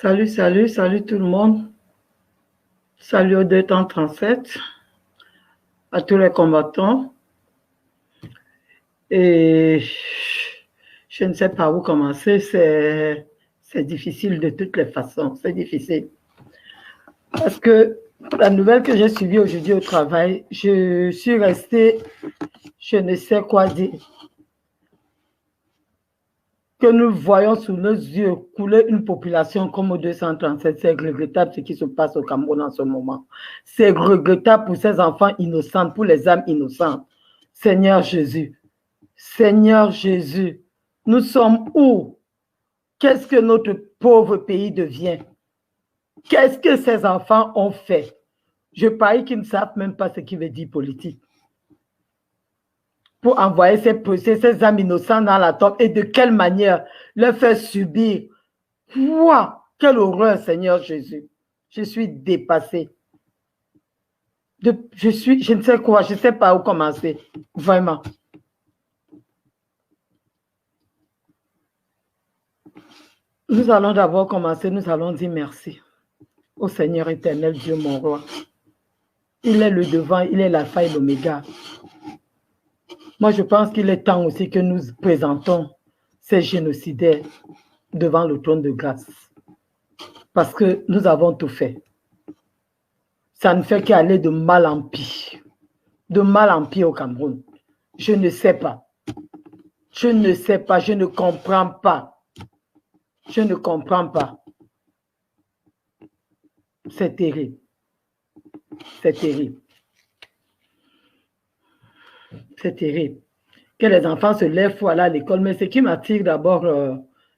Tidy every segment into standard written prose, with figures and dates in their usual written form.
Salut, salut, salut tout le monde. Salut au 237, à tous les combattants. Et je ne sais pas où commencer, c'est difficile de toutes les façons, c'est difficile. Parce que la nouvelle que j'ai suivie aujourd'hui au travail, je suis restée, je ne sais quoi dire. Que nous voyons sous nos yeux couler une population comme au 237, c'est regrettable ce qui se passe au Cameroun en ce moment. C'est regrettable pour ces enfants innocents, pour les âmes innocentes. Seigneur Jésus, nous sommes où? Qu'est-ce que notre pauvre pays devient? Qu'est-ce que ces enfants ont fait? Je parie qu'ils ne savent même pas ce qui veut dire politique. Pour envoyer ces âmes innocents dans la tombe et de quelle manière leur faire subir. Wow, quelle horreur, Seigneur Jésus. Je suis dépassée. Je ne sais quoi, je ne sais pas où commencer. Vraiment. Nous allons d'abord commencer, nous allons dire merci au Seigneur éternel, Dieu mon roi. Il est le devant, il est l'alpha et l'oméga. Moi, je pense qu'il est temps aussi que nous présentons ces génocidaires devant le trône de grâce. Parce que nous avons tout fait. Ça ne fait qu'aller de mal en pire. De mal en pire au Cameroun. Je ne sais pas. Je ne sais pas, je ne comprends pas. Je ne comprends pas. C'est terrible. C'est terrible. C'est terrible. Que les enfants se lèvent pour aller à l'école. Mais ce qui m'attire d'abord,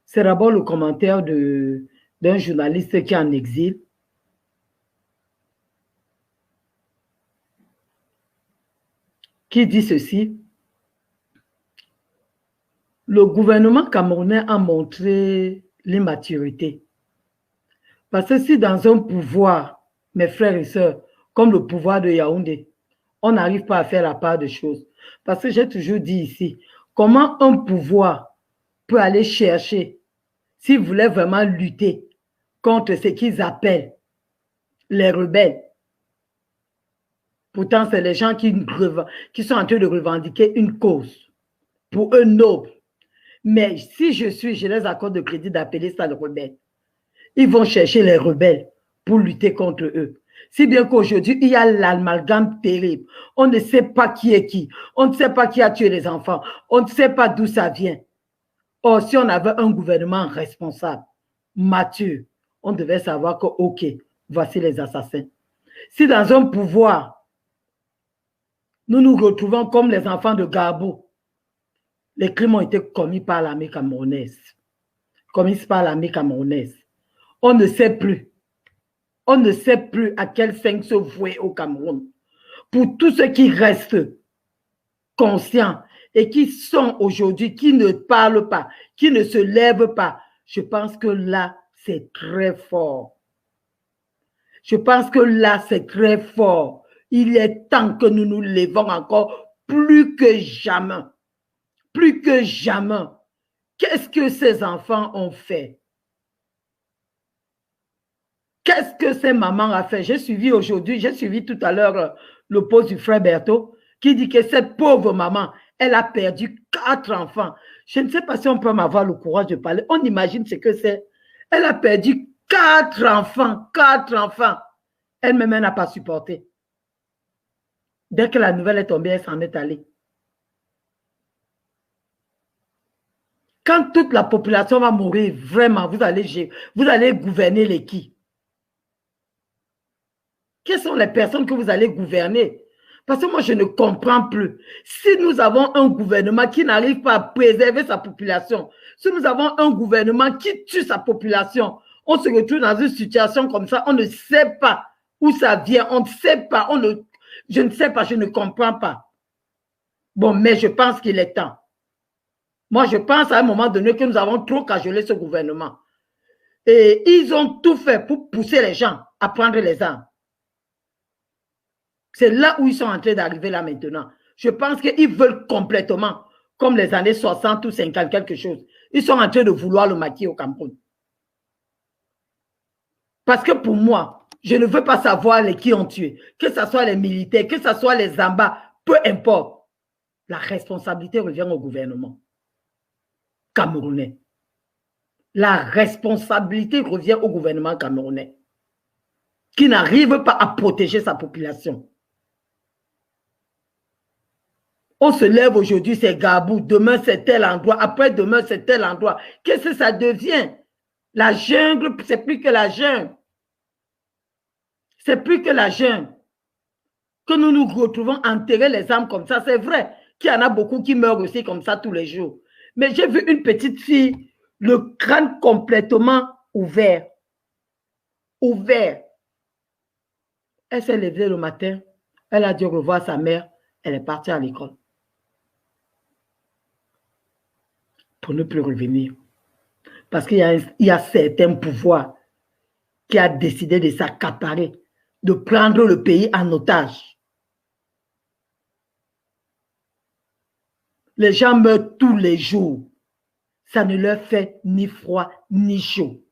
c'est d'abord le commentaire d'un journaliste qui est en exil. Qui dit ceci. Le gouvernement camerounais a montré l'immaturité. Parce que si dans un pouvoir, mes frères et sœurs, comme le pouvoir de Yaoundé, on n'arrive pas à faire la part des choses. Parce que j'ai toujours dit ici, comment un pouvoir peut aller chercher, s'il voulait vraiment lutter contre ce qu'ils appellent les rebelles. Pourtant, c'est les gens qui sont en train de revendiquer une cause, pour eux noble. Mais si je les accorde de crédit d'appeler ça les rebelles. Ils vont chercher les rebelles pour lutter contre eux. Si bien qu'aujourd'hui, il y a l'amalgame terrible. On ne sait pas qui est qui. On ne sait pas qui a tué les enfants. On ne sait pas d'où ça vient. Or, si on avait un gouvernement responsable, mature, on devait savoir que, OK, voici les assassins. Si dans un pouvoir, nous nous retrouvons comme les enfants de Gabo, les crimes ont été commis par l'armée camerounaise. On ne sait plus. On ne sait plus à quel sein se vouer au Cameroun. Pour tous ceux qui restent conscients et qui sont aujourd'hui, qui ne parlent pas, qui ne se lèvent pas, je pense que là, c'est très fort. Je pense que là, c'est très fort. Il est temps que nous nous levons encore plus que jamais. Plus que jamais. Qu'est-ce que ces enfants ont fait? Qu'est-ce que ces mamans ont fait? J'ai suivi aujourd'hui, j'ai suivi tout à l'heure le post du frère Berthaud qui dit que cette pauvre maman, elle a perdu 4 enfants. Je ne sais pas si on peut m'avoir le courage de parler. On imagine ce que c'est. Elle a perdu 4 enfants. 4 enfants. Elle-même, elle n'a pas supporté. Dès que la nouvelle est tombée, elle s'en est allée. Quand toute la population va mourir, vraiment, vous allez gouverner les qui? Quelles sont les personnes que vous allez gouverner? Parce que moi, je ne comprends plus. Si nous avons un gouvernement qui n'arrive pas à préserver sa population, si nous avons un gouvernement qui tue sa population, on se retrouve dans une situation comme ça, on ne sait pas où ça vient, on ne sait pas, je ne sais pas, je ne comprends pas. Bon, mais je pense qu'il est temps. Moi, je pense à un moment donné que nous avons trop cajolé ce gouvernement. Et ils ont tout fait pour pousser les gens à prendre les armes. C'est là où ils sont en train d'arriver là maintenant. Je pense qu'ils veulent complètement, comme les années 60 ou 50, quelque chose. Ils sont en train de vouloir le maquiller au Cameroun. Parce que pour moi, je ne veux pas savoir les qui ont tué, que ce soit les militaires, que ce soit les Zambas, peu importe. La responsabilité revient au gouvernement camerounais. La responsabilité revient au gouvernement camerounais qui n'arrive pas à protéger sa population. On se lève aujourd'hui, c'est Gabou, demain c'est tel endroit, après-demain c'est tel endroit. Qu'est-ce que ça devient? La jungle, c'est plus que la jungle. C'est plus que la jungle. Que nous nous retrouvons enterrer les âmes comme ça, c'est vrai qu'il y en a beaucoup qui meurent aussi comme ça tous les jours. Mais j'ai vu une petite fille, le crâne complètement ouvert. Ouvert. Elle s'est levée le matin, elle a dû revoir sa mère, elle est partie à l'école. Pour ne plus revenir. Parce qu'il y a certains pouvoirs qui a décidé de s'accaparer, de prendre le pays en otage. Les gens meurent tous les jours. Ça ne leur fait ni froid ni chaud.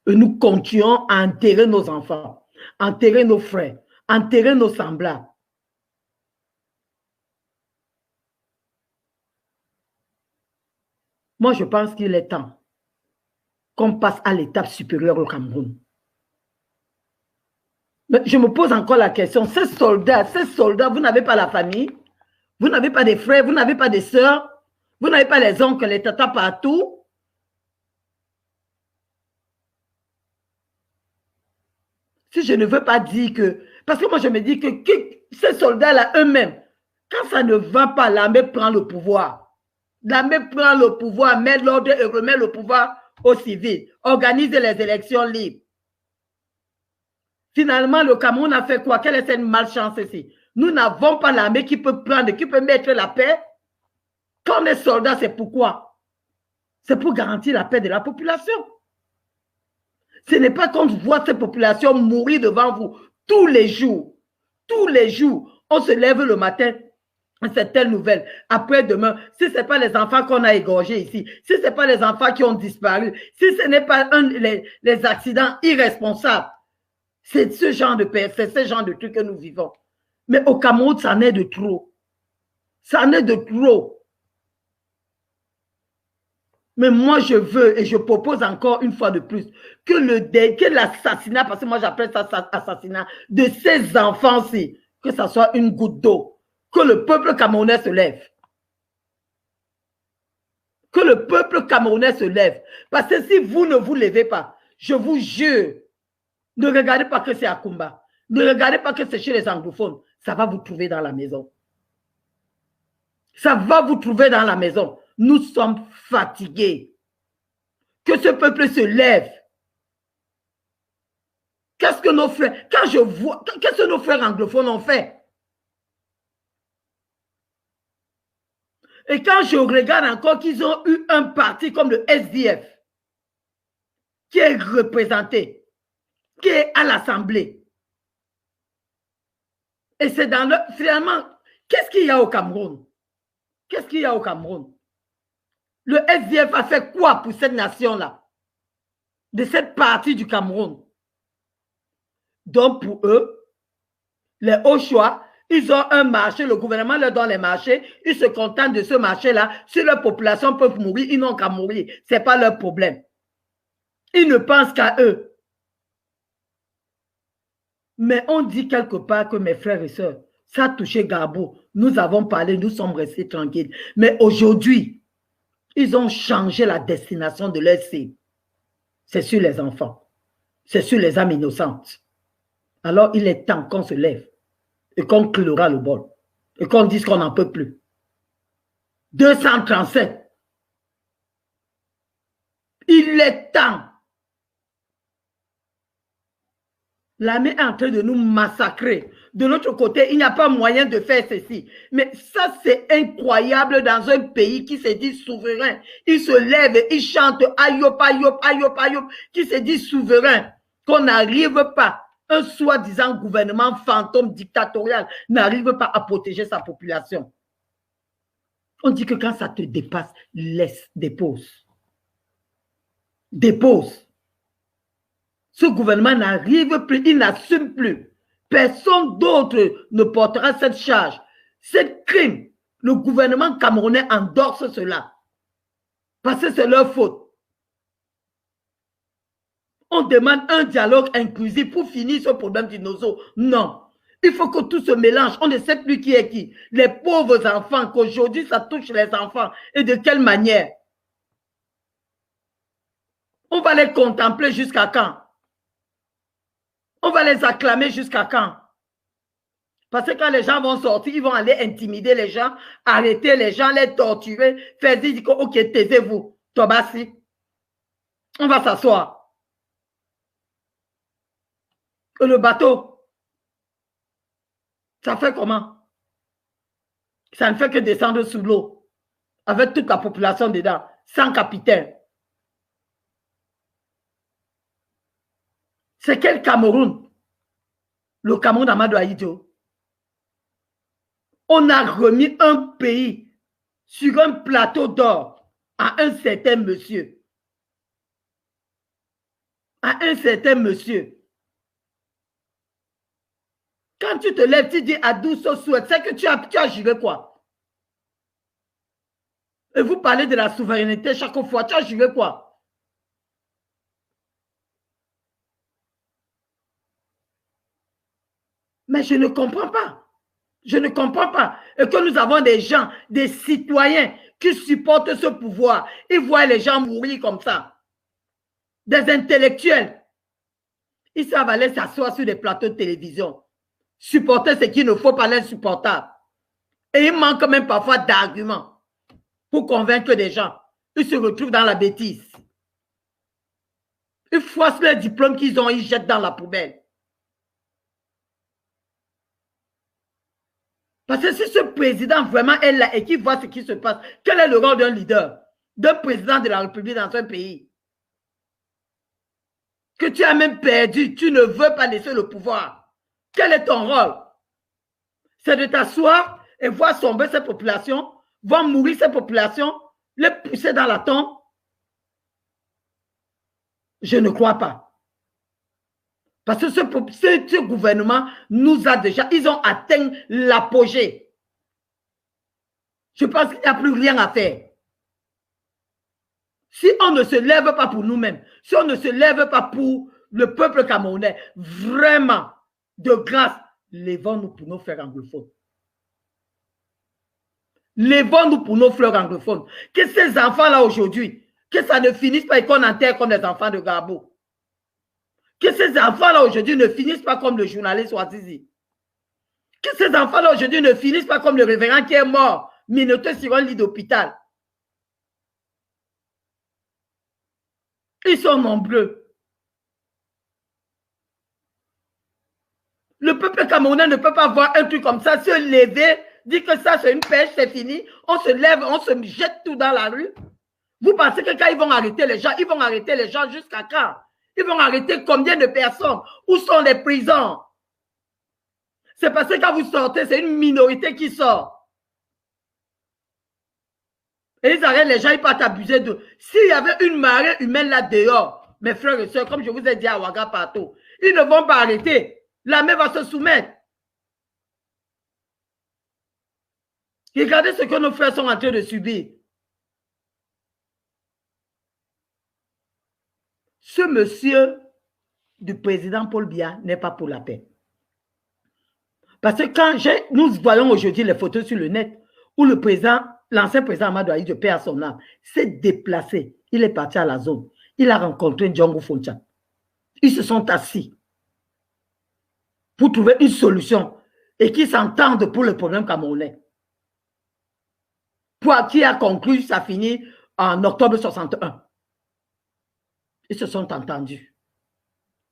Et nous continuons à enterrer nos enfants, enterrer nos frères, enterrer nos semblables. Moi, je pense qu'il est temps qu'on passe à l'étape supérieure au Cameroun. Mais je me pose encore la question, ces soldats, vous n'avez pas la famille, vous n'avez pas des frères, vous n'avez pas des sœurs, vous n'avez pas les oncles, les tatas partout. Si je ne veux pas dire que... Parce que moi, je me dis que ces soldats-là eux-mêmes, quand ça ne va pas, l'armée prend le pouvoir. L'armée prend le pouvoir, met l'ordre et remet le pouvoir aux civils. Organise les élections libres. Finalement, le Cameroun a fait quoi? Quelle est cette malchance ici? Nous n'avons pas l'armée qui peut prendre, qui peut mettre la paix. Quand on est soldat, c'est pourquoi? C'est pour garantir la paix de la population. Ce n'est pas qu'on voit cette population mourir devant vous tous les jours. Tous les jours, on se lève le matin, c'est telle nouvelle. Après-demain, si ce n'est pas les enfants qu'on a égorgés ici, si ce n'est pas les enfants qui ont disparu, si ce n'est pas les accidents irresponsables, c'est ce genre de paix, c'est ce genre de trucs que nous vivons. Mais au Cameroun, ça en est de trop. Ça en est de trop. Mais moi, je veux et je propose encore une fois de plus que l'assassinat, parce que moi j'appelle ça assassinat, de ces enfants-ci, que ça soit une goutte d'eau, que le peuple camerounais se lève. Que le peuple camerounais se lève. Parce que si vous ne vous levez pas, je vous jure, ne regardez pas que c'est à Kumba, ne regardez pas que c'est chez les anglophones, ça va vous trouver dans la maison. Ça va vous trouver dans la maison. Nous sommes fatigués. Que ce peuple se lève. Qu'est-ce que nos frères, quand je vois, qu'est-ce que nos frères anglophones ont fait? Et quand je regarde encore qu'ils ont eu un parti comme le SDF, qui est représenté, qui est à l'Assemblée. Et c'est dans le... Finalement, qu'est-ce qu'il y a au Cameroun? Qu'est-ce qu'il y a au Cameroun? Le SDF a fait quoi pour cette nation-là? De cette partie du Cameroun? Donc pour eux, les hauts choix, ils ont un marché, le gouvernement leur donne les marchés, ils se contentent de ce marché-là. Si leur population peut mourir, ils n'ont qu'à mourir. Ce n'est pas leur problème. Ils ne pensent qu'à eux. Mais on dit quelque part que mes frères et sœurs, ça a touché Gabou. Nous avons parlé, nous sommes restés tranquilles. Mais aujourd'hui, ils ont changé la destination de leur cible. C'est sur les enfants. C'est sur les âmes innocentes. Alors, il est temps qu'on se lève et qu'on clora le bol et qu'on dise qu'on n'en peut plus. 237. Il est temps. L'armée est en train de nous massacrer. De l'autre côté, il n'y a pas moyen de faire ceci. Mais ça, c'est incroyable dans un pays qui se dit souverain. Il se lève et il chante ayop, ayop, ayop, ayop, qui se dit souverain. Qu'on n'arrive pas, un soi-disant gouvernement fantôme dictatorial n'arrive pas à protéger sa population. On dit que quand ça te dépasse, laisse, dépose. Dépose. Ce gouvernement n'arrive plus, il n'assume plus. Personne d'autre ne portera cette charge. Ce crime, le gouvernement camerounais endorse cela. Parce que c'est leur faute. On demande un dialogue inclusif pour finir ce problème d'Inozo. Non. Il faut que tout se mélange. On ne sait plus qui est qui. Les pauvres enfants, qu'aujourd'hui ça touche les enfants. Et de quelle manière? On va les contempler jusqu'à quand? On va les acclamer jusqu'à quand? Parce que quand les gens vont sortir, ils vont aller intimider les gens, arrêter les gens, les torturer, faire dire que, ok, taisez-vous, Tobassi. On va s'asseoir. Et le bateau, ça fait comment? Ça ne fait que descendre sous l'eau, avec toute la population dedans, sans capitaine. C'est quel Cameroun? Le Cameroun d'Amadou Ahidjo. On a remis un pays sur un plateau d'or à un certain monsieur. À un certain monsieur. Quand tu te lèves, tu dis à Douce souhait, c'est que tu as juré quoi? Et vous parlez de la souveraineté chaque fois, tu as juré quoi? Mais je ne comprends pas. Je ne comprends pas. Et que nous avons des gens, des citoyens qui supportent ce pouvoir. Ils voient les gens mourir comme ça. Des intellectuels. Ils savent aller s'asseoir sur des plateaux de télévision. Supporter ce qu'il ne faut pas l'insupportable. Et il manque même parfois d'arguments pour convaincre des gens. Ils se retrouvent dans la bêtise. Ils forcent les diplômes qu'ils ont, ils jettent dans la poubelle. Parce que si ce président vraiment est là et qu'il voit ce qui se passe, quel est le rôle d'un leader, d'un président de la République dans un pays? Que tu as même perdu, tu ne veux pas laisser le pouvoir. Quel est ton rôle? C'est de t'asseoir et voir somber cette population, voir mourir cette population, les pousser dans la tombe? Je ne crois pas. Parce que ce gouvernement nous a déjà, ils ont atteint l'apogée. Je pense qu'il n'y a plus rien à faire. Si on ne se lève pas pour nous-mêmes, si on ne se lève pas pour le peuple camerounais, vraiment, de grâce, lèvons-nous pour nos frères anglophones. Lèvons-nous pour nos frères anglophones. Que ces enfants-là aujourd'hui, que ça ne finisse pas et qu'on enterre comme les enfants de Gabo. Que ces enfants-là aujourd'hui ne finissent pas comme le journaliste Ouazizi. Que ces enfants-là aujourd'hui ne finissent pas comme le révérend qui est mort, menotté sur un lit d'hôpital. Ils sont nombreux. Le peuple camerounais ne peut pas voir un truc comme ça, se lever, dire que ça c'est une pêche, c'est fini. On se lève, on se jette tout dans la rue. Vous pensez que quand ils vont arrêter les gens jusqu'à quand? Ils vont arrêter combien de personnes? Où sont les prisons? C'est parce que quand vous sortez, c'est une minorité qui sort. Et ils arrêtent les gens, ils partent abuser d'eux. S'il y avait une marée humaine là dehors, mes frères et sœurs, comme je vous ai dit à Ouaga partout, ils ne vont pas arrêter. L'armée va se soumettre. Regardez ce que nos frères sont en train de subir. Ce monsieur du président Paul Biya n'est pas pour la paix. Parce que quand nous voyons aujourd'hui les photos sur le net où le président, l'ancien président Amadou Ahidjo, paix à son âme, s'est déplacé. Il est parti à la zone. Il a rencontré Django Foncha. Ils se sont assis pour trouver une solution et qui s'entendent pour le problème camerounais. Pour qui a conclu, ça finit en octobre 61. Ils se sont entendus.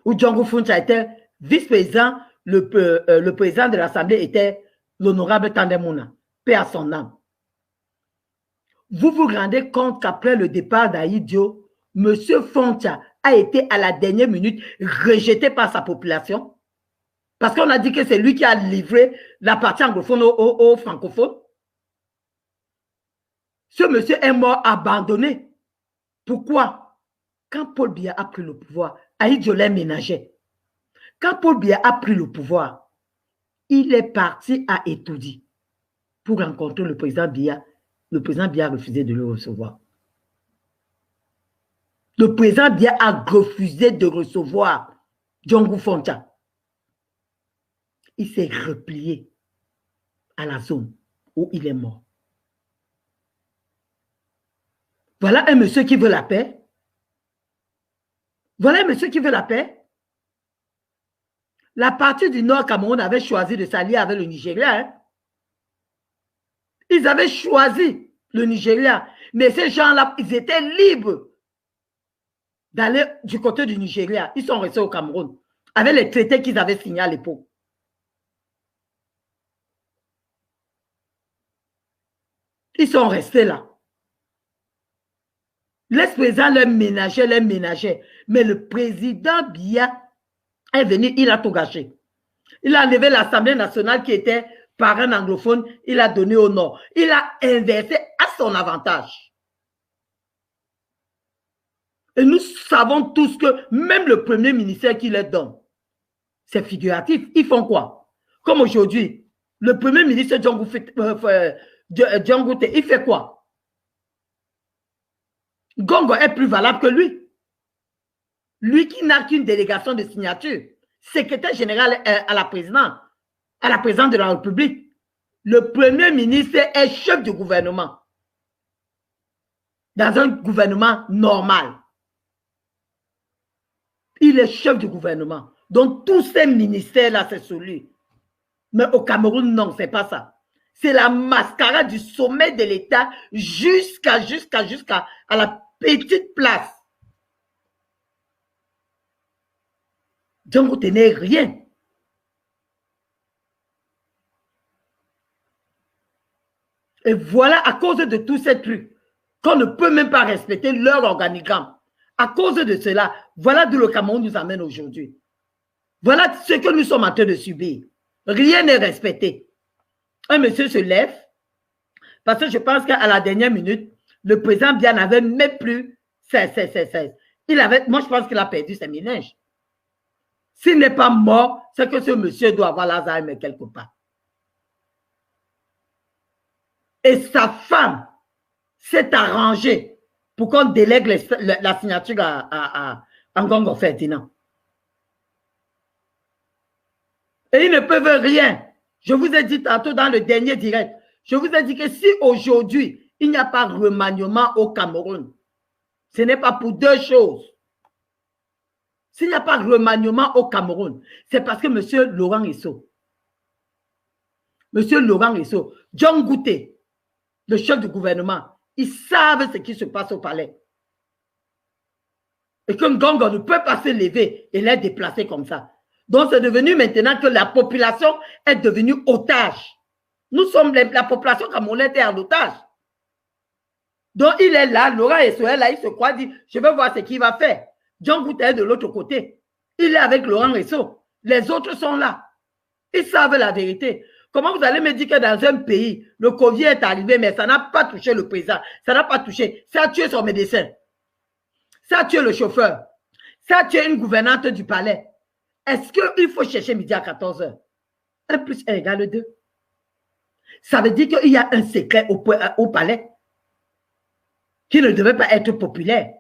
Où Django Foncha était vice-président, le président de l'Assemblée était l'honorable Tandemouna, paix à son âme. Vous vous rendez compte qu'après le départ d'Ahidjo, M. Foncha a été à la dernière minute rejeté par sa population? Parce qu'on a dit que c'est lui qui a livré la partie anglophone aux francophones. Ce monsieur est mort abandonné. Pourquoi? Quand Paul Biya a pris le pouvoir, Aïe Jolin ménageait. Quand Paul Biya a pris le pouvoir, il est parti à Etoudi pour rencontrer le président Biya. Le président Biya a refusé de le recevoir. Le président Biya a refusé de recevoir Djongou Foncha. Il s'est replié à la zone où il est mort. Voilà un monsieur qui veut la paix. Voilà un monsieur qui veut la paix. La partie du Nord Cameroun avait choisi de s'allier avec le Nigeria. Hein? Ils avaient choisi le Nigeria. Mais ces gens-là, ils étaient libres d'aller du côté du Nigeria. Ils sont restés au Cameroun avec les traités qu'ils avaient signés à l'époque. Ils sont restés là. L'ex-président leur ménageait. Mais le président Biya est venu, il a tout gâché. Il a enlevé l'Assemblée nationale qui était par un anglophone, il a donné au Nord. Il a inversé à son avantage. Et nous savons tous que même le premier ministère qui leur donne, c'est figuratif. Ils font quoi? Comme aujourd'hui, le premier ministre Djongou, il fait quoi? Gongo est plus valable que lui. Lui qui n'a qu'une délégation de signature, secrétaire général à la présidente de la République. Le premier ministre est chef du gouvernement. Dans un gouvernement normal. Il est chef du gouvernement. Donc tous ces ministères-là, c'est sur lui. Mais au Cameroun, non, c'est pas ça. C'est la mascarade du sommet de l'État jusqu'à la petite place. Donc, vous tenez rien. Et voilà, à cause de tous ces trucs, qu'on ne peut même pas respecter leur organigramme. À cause de cela, voilà d'où le Cameroun nous amène aujourd'hui. Voilà ce que nous sommes en train de subir. Rien n'est respecté. Un monsieur se lève, parce que je pense qu'à la dernière minute, le président Biya n'avait même plus moi, je pense qu'il a perdu ses méninges. S'il n'est pas mort, c'est que ce monsieur doit avoir l'Alzheimer quelque part. Et sa femme s'est arrangée pour qu'on délègue la signature à Ngongo Ferdinand. Et ils ne peuvent rien. Je vous ai dit tantôt dans le dernier direct, je vous ai dit que si aujourd'hui, il n'y a pas de remaniement au Cameroun, ce n'est pas pour deux choses. S'il n'y a pas de remaniement au Cameroun, c'est parce que M. Laurent Esso, John Gouté, le chef du gouvernement, ils savent ce qui se passe au palais. Et que Ngongo ne peut pas se lever et les déplacer comme ça. Donc, c'est devenu maintenant que la population est devenue otage. Nous sommes, la population camerounaise est en otage. Donc, il est là, Laurent Esso est là, il se croit, dit, je vais voir ce qu'il va faire. John Gouté est de l'autre côté. Il est avec Laurent Esso. Les autres sont là. Ils savent la vérité. Comment vous allez me dire que dans un pays, le Covid est arrivé, mais ça n'a pas touché le président. Ça n'a pas touché. Ça a tué son médecin. Ça a tué le chauffeur. Ça a tué une gouvernante du palais. Est-ce qu'il faut chercher midi à 14 h? 1 plus 1 égale 2. Ça veut dire qu'il y a un secret au palais qui ne devait pas être populaire.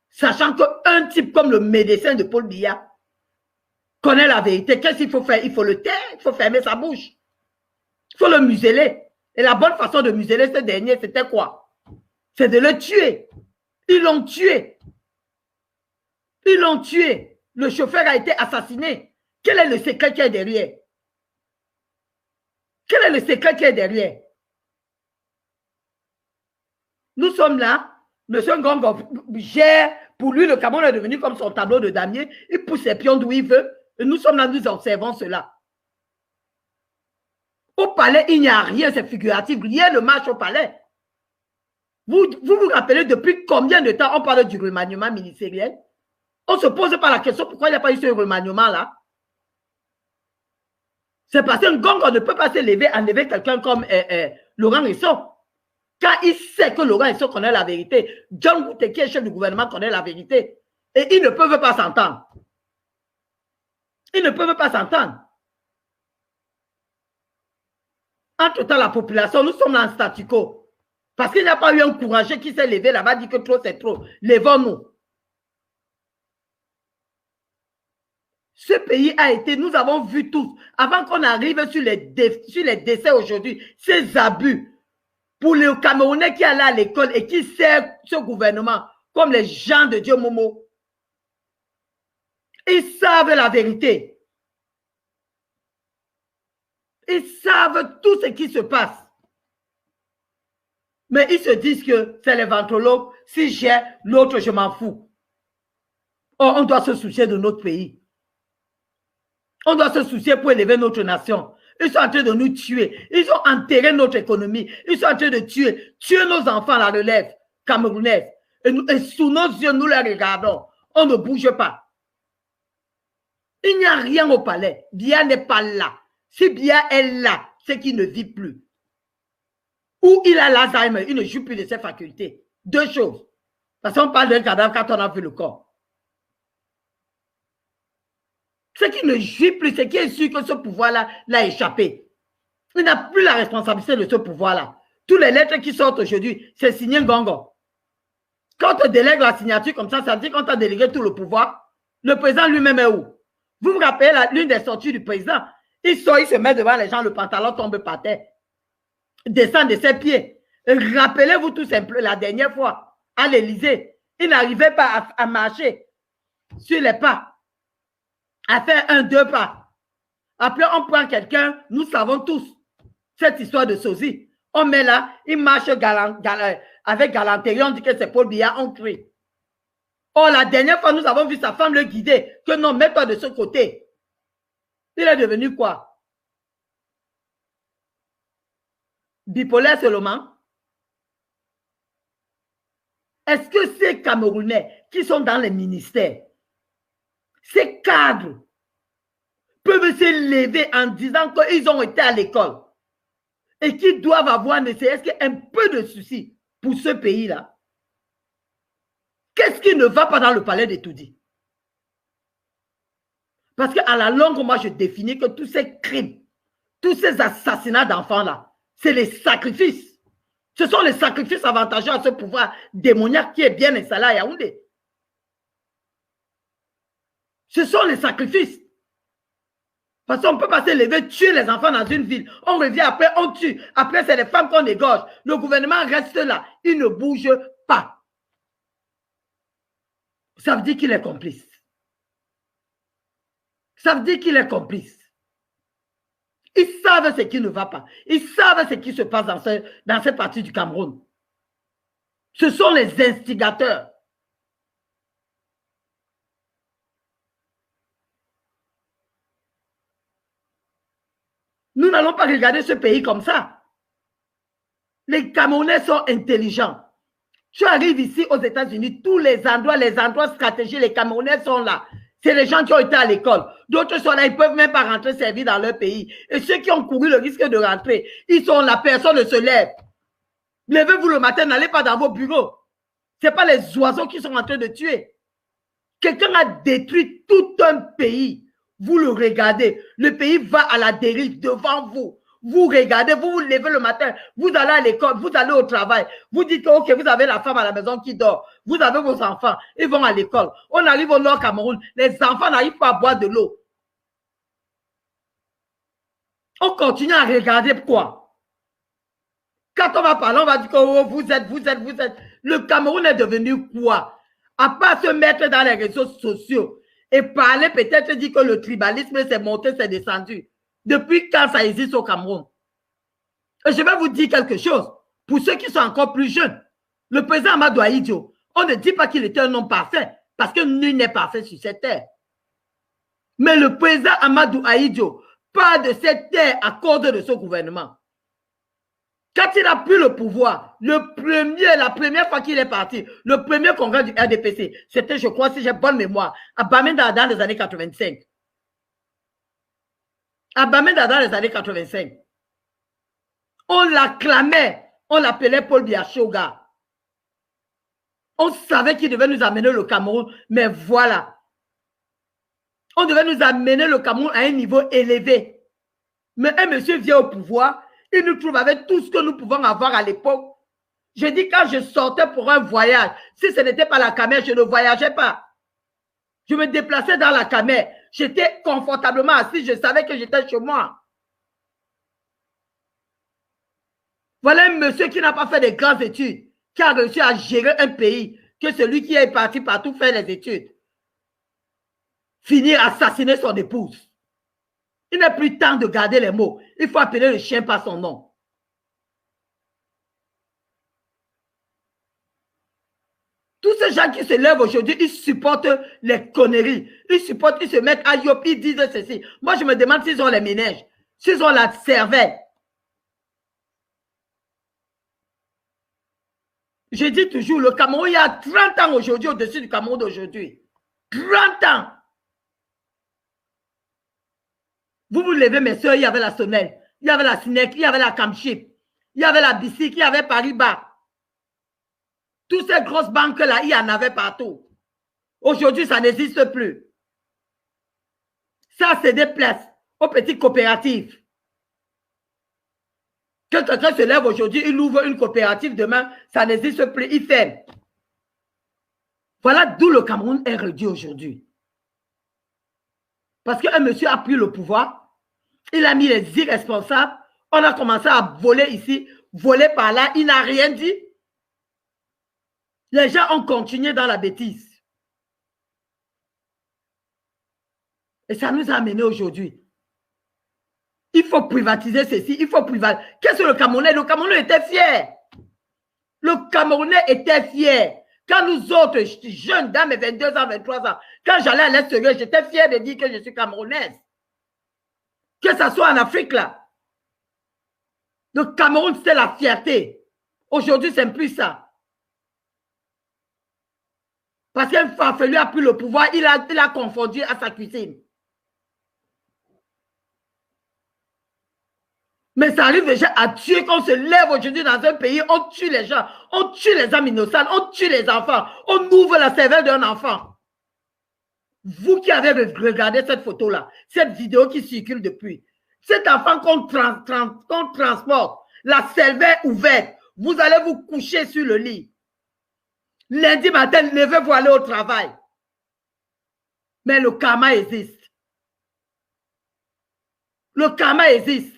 Sachant qu'un type comme le médecin de Paul Biya connaît la vérité. Qu'est-ce qu'il faut faire? Il faut le taire, il faut fermer sa bouche. Il faut le museler. Et la bonne façon de museler ce dernier, c'était quoi? C'est de le tuer. Ils l'ont tué. Ils l'ont tué. Le chauffeur a été assassiné. Quel est le secret qui est derrière? Quel est le secret qui est derrière? Nous sommes là. M. Ngongo gère, pour lui, le Cameroun est devenu comme son tableau de damier. Il pousse ses pions d'où il veut. Et nous sommes là, nous observons cela. Au palais, il n'y a rien, c'est figuratif. Rien ne marche au palais. Vous rappelez depuis combien de temps on parle du remaniement ministériel? On ne se pose pas la question pourquoi il n'y a pas eu ce remaniement-là. C'est parce que Ngongo ne peut pas se lever, enlever quelqu'un comme Laurent Esso. Quand il sait que Laurent Esso connaît la vérité, John Gouté, qui est chef du gouvernement, connaît la vérité. Et ils ne peuvent pas s'entendre. Ils ne peuvent pas s'entendre. Entre-temps, la population, nous sommes en statu quo. Parce qu'il n'y a pas eu un courageux qui s'est levé là-bas, dit que trop c'est trop. Levons-nous. Ce pays a été, nous avons vu tous, avant qu'on arrive sur les décès aujourd'hui, ces abus pour les Camerounais qui allaient à l'école et qui servent ce gouvernement comme les gens de Dieu Momo. Ils savent la vérité. Ils savent tout ce qui se passe. Mais ils se disent que c'est les ventrologues. Si j'ai l'autre, je m'en fous. Or, on doit se soucier de notre pays. On doit se soucier pour élever notre nation. Ils sont en train de nous tuer. Ils ont enterré notre économie. Ils sont en train de tuer nos enfants à la relève camerounaise. Et sous nos yeux, nous les regardons. On ne bouge pas. Il n'y a rien au palais. Bia n'est pas là. Si Bia est là, c'est qu'il ne vit plus. Ou il a l'Alzheimer, il ne joue plus de ses facultés. Deux choses. Parce qu'on parle d'un cadavre quand on a vu le corps. Ce qui ne jouit plus, c'est qu'il est sûr que ce pouvoir-là l'a échappé. Il n'a plus la responsabilité de ce pouvoir-là. Toutes les lettres qui sortent aujourd'hui, c'est signé Ngongo. Quand on délègue la signature comme ça veut dire qu'on t'a délégué tout le pouvoir. Le président lui-même est où? Vous vous rappelez l'une des sorties du président? Il sort, il se met devant les gens, le pantalon tombe par terre. Descend de ses pieds. Rappelez-vous tout simplement, la dernière fois, à l'Élysée, il n'arrivait pas à marcher sur les pas, à faire 1-2 pas. Après, on prend quelqu'un, nous savons tous cette histoire de sosie. On met là, il marche avec galanterie, on dit que c'est Paul Biya, on crie. Oh, la dernière fois, nous avons vu sa femme le guider, que non, mets-toi de ce côté. Il est devenu quoi? Bipolaire seulement? Est-ce que ces Camerounais qui sont dans les ministères, ces cadres, peuvent se lever en disant qu'ils ont été à l'école et qu'ils doivent avoir, ne serait-ce qu'un peu de souci pour ce pays-là? Qu'est-ce qui ne va pas dans le palais de Toudi? Parce qu'à la longue, moi, je définis que tous ces crimes, tous ces assassinats d'enfants-là, c'est les sacrifices. Ce sont les sacrifices avantageux à ce pouvoir démoniaque qui est bien installé à Yaoundé. Ce sont les sacrifices. Parce qu'on ne peut pas se lever, tuer les enfants dans une ville. On revient après, on tue. Après, c'est les femmes qu'on égorge. Le gouvernement reste là. Il ne bouge pas. Ça veut dire qu'il est complice. Ça veut dire qu'il est complice. Ils savent ce qui ne va pas. Ils savent ce qui se passe dans cette partie du Cameroun. Ce sont les instigateurs. Nous n'allons pas regarder ce pays comme ça. Les Camerounais sont intelligents. Tu arrives ici aux États-Unis, tous les endroits stratégiques, les Camerounais sont là. C'est les gens qui ont été à l'école. D'autres sont là, ils ne peuvent même pas rentrer servir dans leur pays. Et ceux qui ont couru le risque de rentrer, ils sont là, personne ne se lève. Levez-vous le matin, n'allez pas dans vos bureaux. Ce n'est pas les oiseaux qui sont en train de tuer. Quelqu'un a détruit tout un pays. Vous le regardez. Le pays va à la dérive devant vous. Vous regardez, vous vous levez le matin, vous allez à l'école, vous allez au travail. Vous dites que, ok, vous avez la femme à la maison qui dort. Vous avez vos enfants, ils vont à l'école. On arrive au Nord Cameroun, les enfants n'arrivent pas à boire de l'eau. On continue à regarder quoi? Quand on va parler, on va dire que oh, vous êtes. Le Cameroun est devenu quoi? À part se mettre dans les réseaux sociaux et parler, peut-être dire que le tribalisme s'est monté, s'est descendu. Depuis quand ça existe au Cameroun? Et je vais vous dire quelque chose. Pour ceux qui sont encore plus jeunes, le président Amadou Ahidjo, on ne dit pas qu'il était un homme parfait, parce que nul n'est parfait sur cette terre. Mais le président Amadou Ahidjo part de cette terre à cause de ce gouvernement. Quand il a pris le pouvoir, la première fois qu'il est parti, le premier congrès du RDPC, c'était, je crois, si j'ai bonne mémoire, à Bamenda dans les années 85. À Bamenda dans les années 85. On l'acclamait, on l'appelait Paul Biya Shoga. On savait qu'il devait nous amener le Cameroun, mais voilà. On devait nous amener le Cameroun à un niveau élevé. Mais un monsieur vient au pouvoir, il nous trouve avec tout ce que nous pouvons avoir à l'époque. Je dis, quand je sortais pour un voyage, si ce n'était pas la Camer, je ne voyageais pas. Je me déplaçais dans la Camer. J'étais confortablement assis, je savais que j'étais chez moi. Voilà un monsieur qui n'a pas fait de grandes études, qui a réussi à gérer un pays, que celui qui est parti partout faire les études. Finir assassiner son épouse. Il n'a plus temps de garder les mots. Il faut appeler le chien par son nom. Tous ces gens qui se lèvent aujourd'hui, ils supportent les conneries. Ils supportent, ils se mettent à yop, ils disent ceci. Moi, je me demande s'ils ont les ménages, s'ils ont la cervelle. Je dis toujours, le Cameroun, il y a 30 ans aujourd'hui au-dessus du Cameroun d'aujourd'hui. 30 ans. Vous vous levez, mes soeurs, il y avait la Sonnelle, il y avait la Sinec, il y avait la Camchip, il y avait la Bicycle, il y avait Paris-Bas. Toutes ces grosses banques-là, il y en avait partout. Aujourd'hui, ça n'existe plus. Ça, c'est des places aux petites coopératives. Que quelqu'un se lève aujourd'hui, il ouvre une coopérative, demain, ça n'existe plus, il ferme. Voilà d'où le Cameroun est réduit aujourd'hui. Parce qu'un monsieur a pris le pouvoir, il a mis les irresponsables, on a commencé à voler ici, voler par là, il n'a rien dit. Les gens ont continué dans la bêtise. Et ça nous a amené aujourd'hui. Il faut privatiser ceci, il faut privatiser. Qu'est-ce que le Camerounais? Le Camerounais était fier. Le Camerounais était fier. Quand nous autres, jeunes dames, 22 ans, 23 ans, quand j'allais à l'extérieur, j'étais fier de dire que je suis camerounaise. Que ce soit en Afrique, là. Le Cameroun, c'est la fierté. Aujourd'hui, c'est plus ça. Parce qu'un farfelu a pris le pouvoir, il a confondu à sa cuisine. Mais ça arrive déjà à tuer quand on se lève aujourd'hui dans un pays, on tue les gens, on tue les âmes innocentes, on tue les enfants, on ouvre la cervelle d'un enfant. Vous qui avez regardé cette photo-là, cette vidéo qui circule depuis, cet enfant qu'on transporte, la cervelle ouverte, vous allez vous coucher sur le lit. Lundi matin, levez-vous aller au travail. Mais le karma existe. Le karma existe.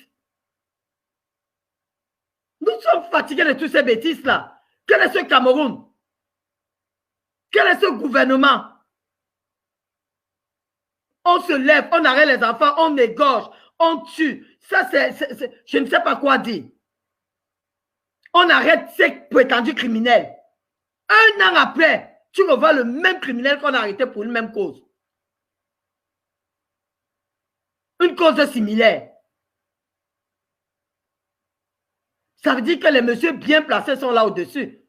Nous sommes fatigués de toutes ces bêtises-là. Quel est ce Cameroun? Quel est ce gouvernement? On se lève, on arrête les enfants, on égorge, on tue. Ça, je ne sais pas quoi dire. On arrête ces prétendus criminels. Un an après, tu revois le même criminel qu'on a arrêté pour une même cause. Une cause similaire. Ça veut dire que les messieurs bien placés sont là au-dessus.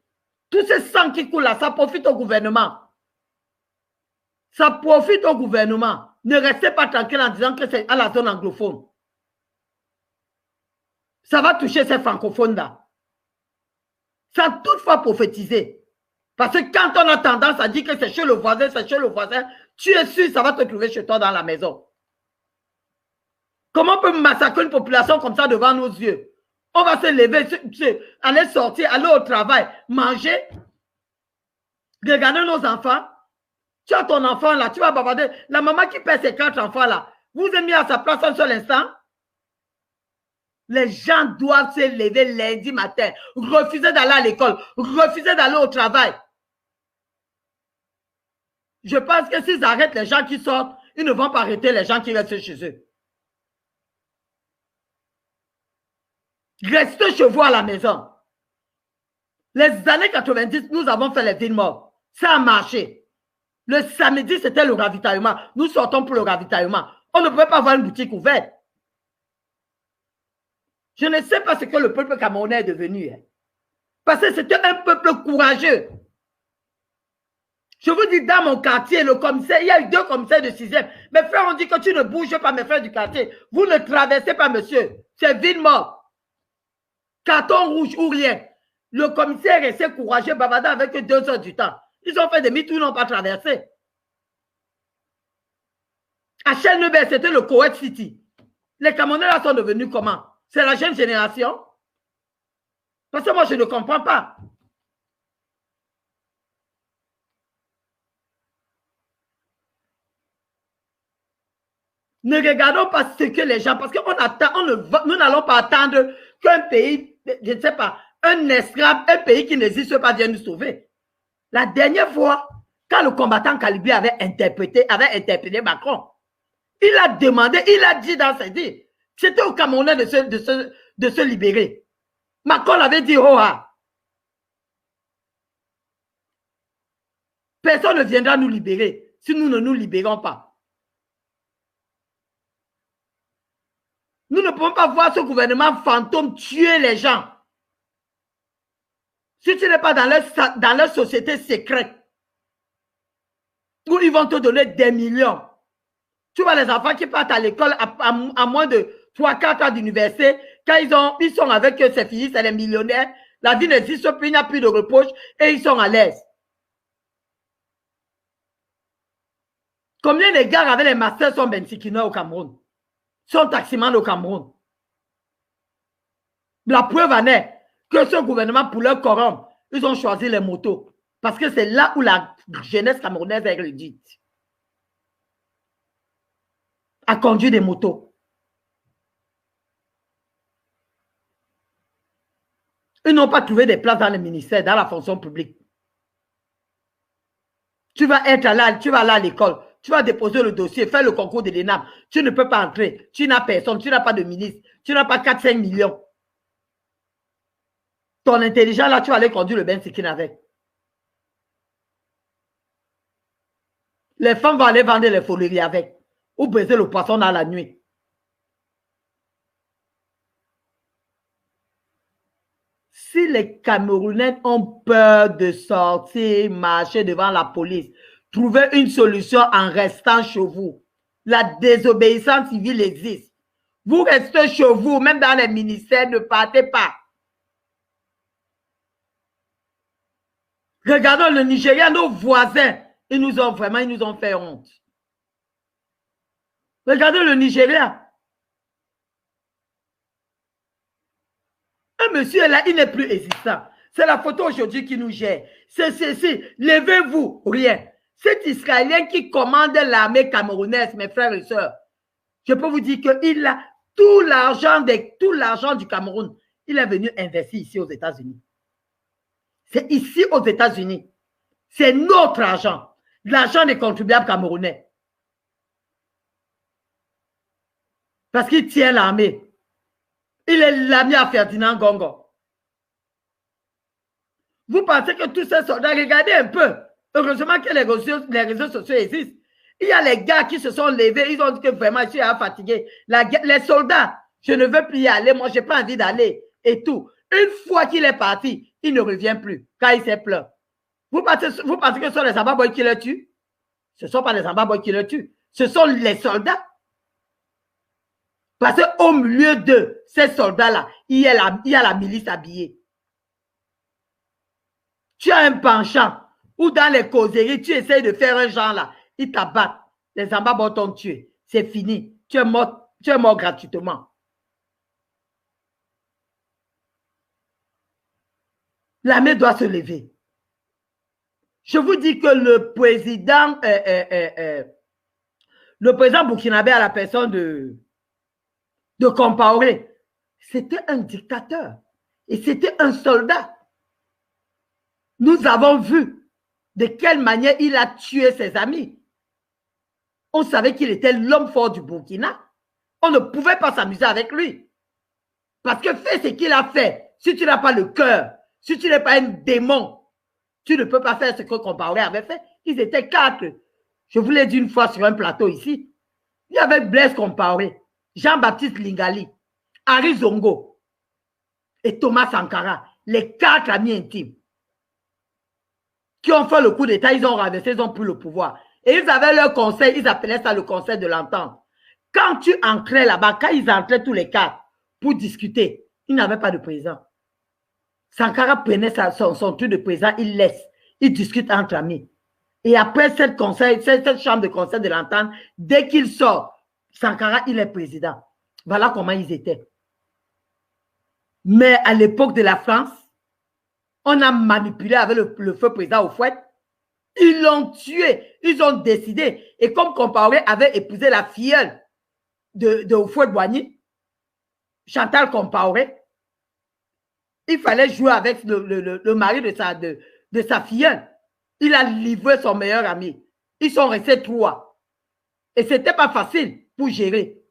Tous ces sangs qui coulent là, ça profite au gouvernement. Ça profite au gouvernement. Ne restez pas tranquille en disant que c'est à la zone anglophone. Ça va toucher ces francophones-là. Ça a toutefois prophétisé. Parce que quand on a tendance à dire que c'est chez le voisin, tu es sûr que ça va te trouver chez toi dans la maison. Comment on peut massacrer une population comme ça devant nos yeux? On va se lever, aller sortir, aller au travail, manger, regarder nos enfants. Tu as ton enfant là, tu vas bavarder. La maman qui perd ses 4 enfants là, vous êtes mis à sa place un seul instant. Les gens doivent se lever lundi matin, refuser d'aller à l'école, refuser d'aller au travail. Je pense que s'ils arrêtent les gens qui sortent, ils ne vont pas arrêter les gens qui restent chez eux. Restez chez vous à la maison. Les années 90, nous avons fait les villes mortes. Ça a marché. Le samedi, c'était le ravitaillement. Nous sortons pour le ravitaillement. On ne pouvait pas avoir une boutique ouverte. Je ne sais pas ce que le peuple camerounais est devenu. Parce que c'était un peuple courageux. Je vous dis, dans mon quartier, le commissaire, il y a eu 2 commissaires de 6e. Mes frères ont dit que tu ne bouges pas, mes frères du quartier. Vous ne traversez pas, monsieur. C'est ville morte. Carton rouge ou rien. Le commissaire est resté courageux, bavardant avec 2 heures du temps. Ils ont fait des mythes où ils n'ont pas traversé. À Chelnebel, c'était le Koweït City. Les Camerounais là sont devenus comment? C'est la jeune génération? Parce que moi, je ne comprends pas. Ne regardons pas ce que les gens, parce qu'on attend, nous n'allons pas attendre qu'un pays, je ne sais pas, un esclave, un pays qui n'existe pas vienne nous sauver. La dernière fois, quand le combattant Kalibé avait interprété Macron, il a demandé, il a dit dans ses dits, c'était aux Camerounais de se libérer. Macron avait dit, oh, personne ne viendra nous libérer si nous ne nous libérons pas. Nous ne pouvons pas voir ce gouvernement fantôme tuer les gens. Si tu n'es pas dans leur société secrète, où ils vont te donner des millions. Tu vois les enfants qui partent à l'école à moins de 3-4 ans d'université, quand ils sont avec eux, c'est fini, c'est les millionnaires. La vie n'existe plus, il n'y a plus de reproche et ils sont à l'aise. Combien de gars avec les masters sont bensikinois au Cameroun? Sont taximans au Cameroun? La preuve en est que ce gouvernement, pour leur corrompre, ils ont choisi les motos. Parce que c'est là où la jeunesse camerounaise est réduite. À conduire des motos. Ils n'ont pas trouvé des places dans le ministère, dans la fonction publique. Tu vas être là, tu vas aller à l'école, tu vas déposer le dossier, faire le concours de l'ENAM. Tu ne peux pas entrer. Tu n'as personne, tu n'as pas de ministre, tu n'as pas 4-5 millions. Ton intelligent, là, tu vas aller conduire le Benzikin avec. Les femmes vont aller vendre les foleries avec. Ou briser le poisson dans la nuit. Si les Camerounais ont peur de sortir, marcher devant la police, trouver une solution en restant chez vous. La désobéissance civile existe. Vous restez chez vous, même dans les ministères, ne partez pas. Regardons le Nigeria, nos voisins, ils nous ont fait honte. Regardez le Nigeria. Un monsieur là, il n'est plus existant. C'est la photo aujourd'hui qui nous gère. C'est ceci. Levez-vous, rien. Cet Israélien qui commande l'armée camerounaise, mes frères et sœurs, je peux vous dire qu'il a tout l'argent du Cameroun. Il est venu investir ici aux États-Unis. C'est ici aux États-Unis. C'est notre argent. L'argent des contribuables camerounais. Parce qu'il tient l'armée. Il est l'ami à Ferdinand Gongo. Vous pensez que tous ces soldats, regardez un peu. Heureusement que les réseaux sociaux existent. Il y a les gars qui se sont levés, ils ont dit que vraiment, je suis fatigué. Les soldats, je ne veux plus y aller, moi, je n'ai pas envie d'aller et tout. Une fois qu'il est parti, il ne revient plus quand il s'est plaint. Vous pensez que ce sont les Ambaboy qui le tuent? Ce ne sont pas les Ambaboy qui le tuent. Ce sont les soldats. Parce qu'au milieu de ces soldats-là, il y a la milice habillée. Tu as un penchant ou dans les causeries, tu essayes de faire un genre là, ils t'abattent. Les Ambaboy t'ont tué. C'est fini. Tu es mort gratuitement. L'armée doit se lever. Je vous dis que le président burkinabé à la personne de Compaoré, c'était un dictateur et c'était un soldat. Nous avons vu de quelle manière il a tué ses amis. On savait qu'il était l'homme fort du Burkina. On ne pouvait pas s'amuser avec lui. Parce que fais ce qu'il a fait. Si tu n'as pas le cœur, si tu n'es pas un démon, tu ne peux pas faire ce que Compaoré avait fait. Ils étaient 4. Je vous l'ai dit une fois sur un plateau ici. Il y avait Blaise Compaoré, Jean-Baptiste Lingali, Harry Zongo et Thomas Sankara, les 4 amis intimes qui ont fait le coup d'État, ils ont renversé, ils ont pris le pouvoir. Et ils avaient leur conseil, ils appelaient ça le conseil de l'entente. Quand tu entrais là-bas, quand ils entraient tous les 4 pour discuter, ils n'avaient pas de président. Sankara prenait son truc de président, il laisse. Ils discutent entre amis. Et après cette chambre de conseil de l'entente, dès qu'il sort, Sankara, il est président. Voilà comment ils étaient. Mais à l'époque de la France, on a manipulé avec le feu président au fouet. Ils l'ont tué. Ils ont décidé. Et comme Compaoré avait épousé la filleule de Houphouët-Boigny, Chantal Compaoré, il fallait jouer avec le mari de sa filleule. Il a livré son meilleur ami. Ils sont restés trois. Et ce n'était pas facile pour gérer.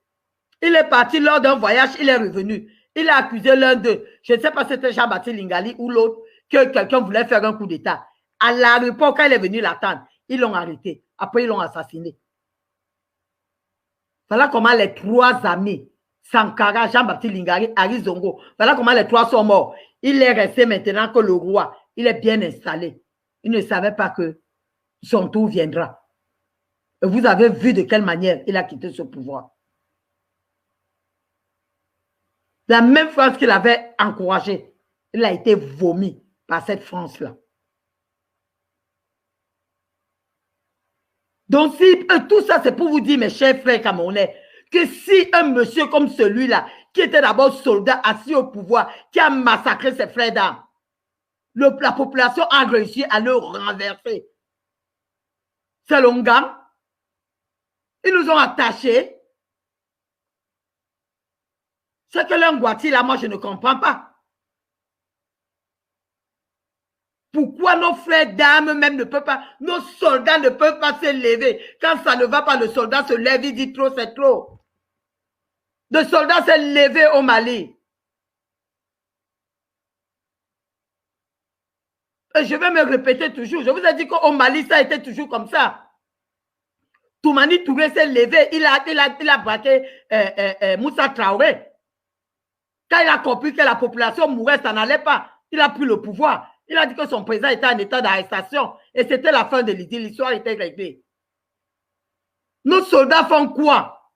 Il est parti lors d'un voyage, il est revenu. Il a accusé l'un d'eux. Je ne sais pas si c'était Jean-Baptiste Lingali ou l'autre, que quelqu'un voulait faire un coup d'État. À l'aéroport, quand il est venu l'attendre, ils l'ont arrêté. Après, ils l'ont assassiné. Voilà comment les trois amis, Sankara, Jean-Baptiste Lingali, Ari Zongo, voilà comment les trois sont morts. Il est resté maintenant que le roi, il est bien installé. Il ne savait pas que son tour viendra. Et vous avez vu de quelle manière il a quitté ce pouvoir. La même France qu'il avait encouragée, il a été vomi par cette France-là. Donc, si tout ça, c'est pour vous dire, mes chers frères camerounais, que si un monsieur comme celui-là, qui était d'abord soldat assis au pouvoir, qui a massacré ses frères d'armes, la population a réussi à le renverser. C'est l'Ongan. Ils nous ont attachés. Ce que l'Angouati, là, moi, je ne comprends pas. Pourquoi nos frères d'armes même ne peuvent pas, nos soldats ne peuvent pas se lever. Quand ça ne va pas, le soldat se lève, il dit trop, c'est trop. Le soldat s'est levé au Mali. Et je vais me répéter toujours. Je vous ai dit qu'au Mali, ça a été toujours comme ça. Toumani Touré s'est levé, il a braqué Moussa Traoré. Quand il a compris que la population mourait, ça n'allait pas. Il a pris le pouvoir. Il a dit que son président était en état d'arrestation. Et c'était la fin de l'idylle. L'histoire était réglée. Nos soldats font quoi?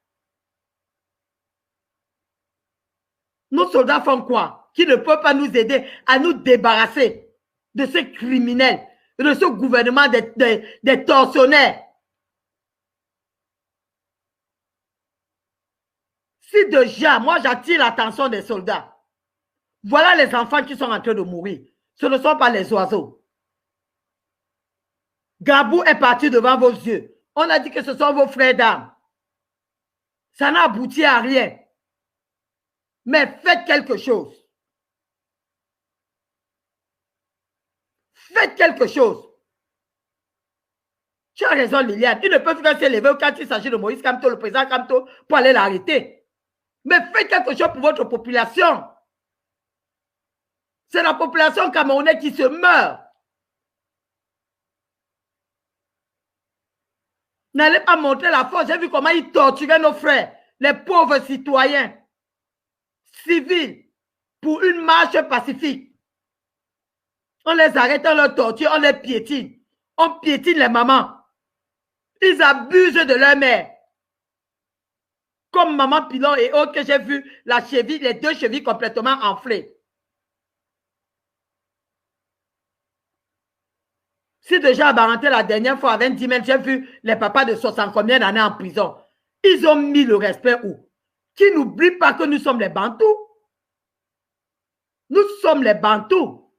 Nos soldats font quoi? Qui ne peuvent pas nous aider à nous débarrasser de ces criminels, de ce gouvernement des tortionnaires. Si déjà, moi j'attire l'attention des soldats, voilà les enfants qui sont en train de mourir. Ce ne sont pas les oiseaux. Gabou est parti devant vos yeux. On a dit que ce sont vos frères d'armes. Ça n'a abouti à rien. Mais faites quelque chose. Faites quelque chose. Tu as raison, Liliane. Ils ne peuvent pas se lever quand il s'agit de Moïse Kamto, le président Kamto, pour aller l'arrêter. Mais faites quelque chose pour votre population. C'est la population camerounaise qui se meurt. N'allez pas montrer la force. J'ai vu comment ils torturaient nos frères, les pauvres citoyens, civils, pour une marche pacifique. On les arrête, on les torture, on les piétine. On piétine les mamans. Ils abusent de leur mère. Comme Maman Pilon et autres que j'ai vu, la cheville, les deux chevilles complètement enflées. Si déjà Baranté la dernière fois avec 10 000, j'ai vu les papas de 60 combien d'années en prison. Ils ont mis le respect où? Qui n'oublie pas que nous sommes les Bantous. Nous sommes les Bantous.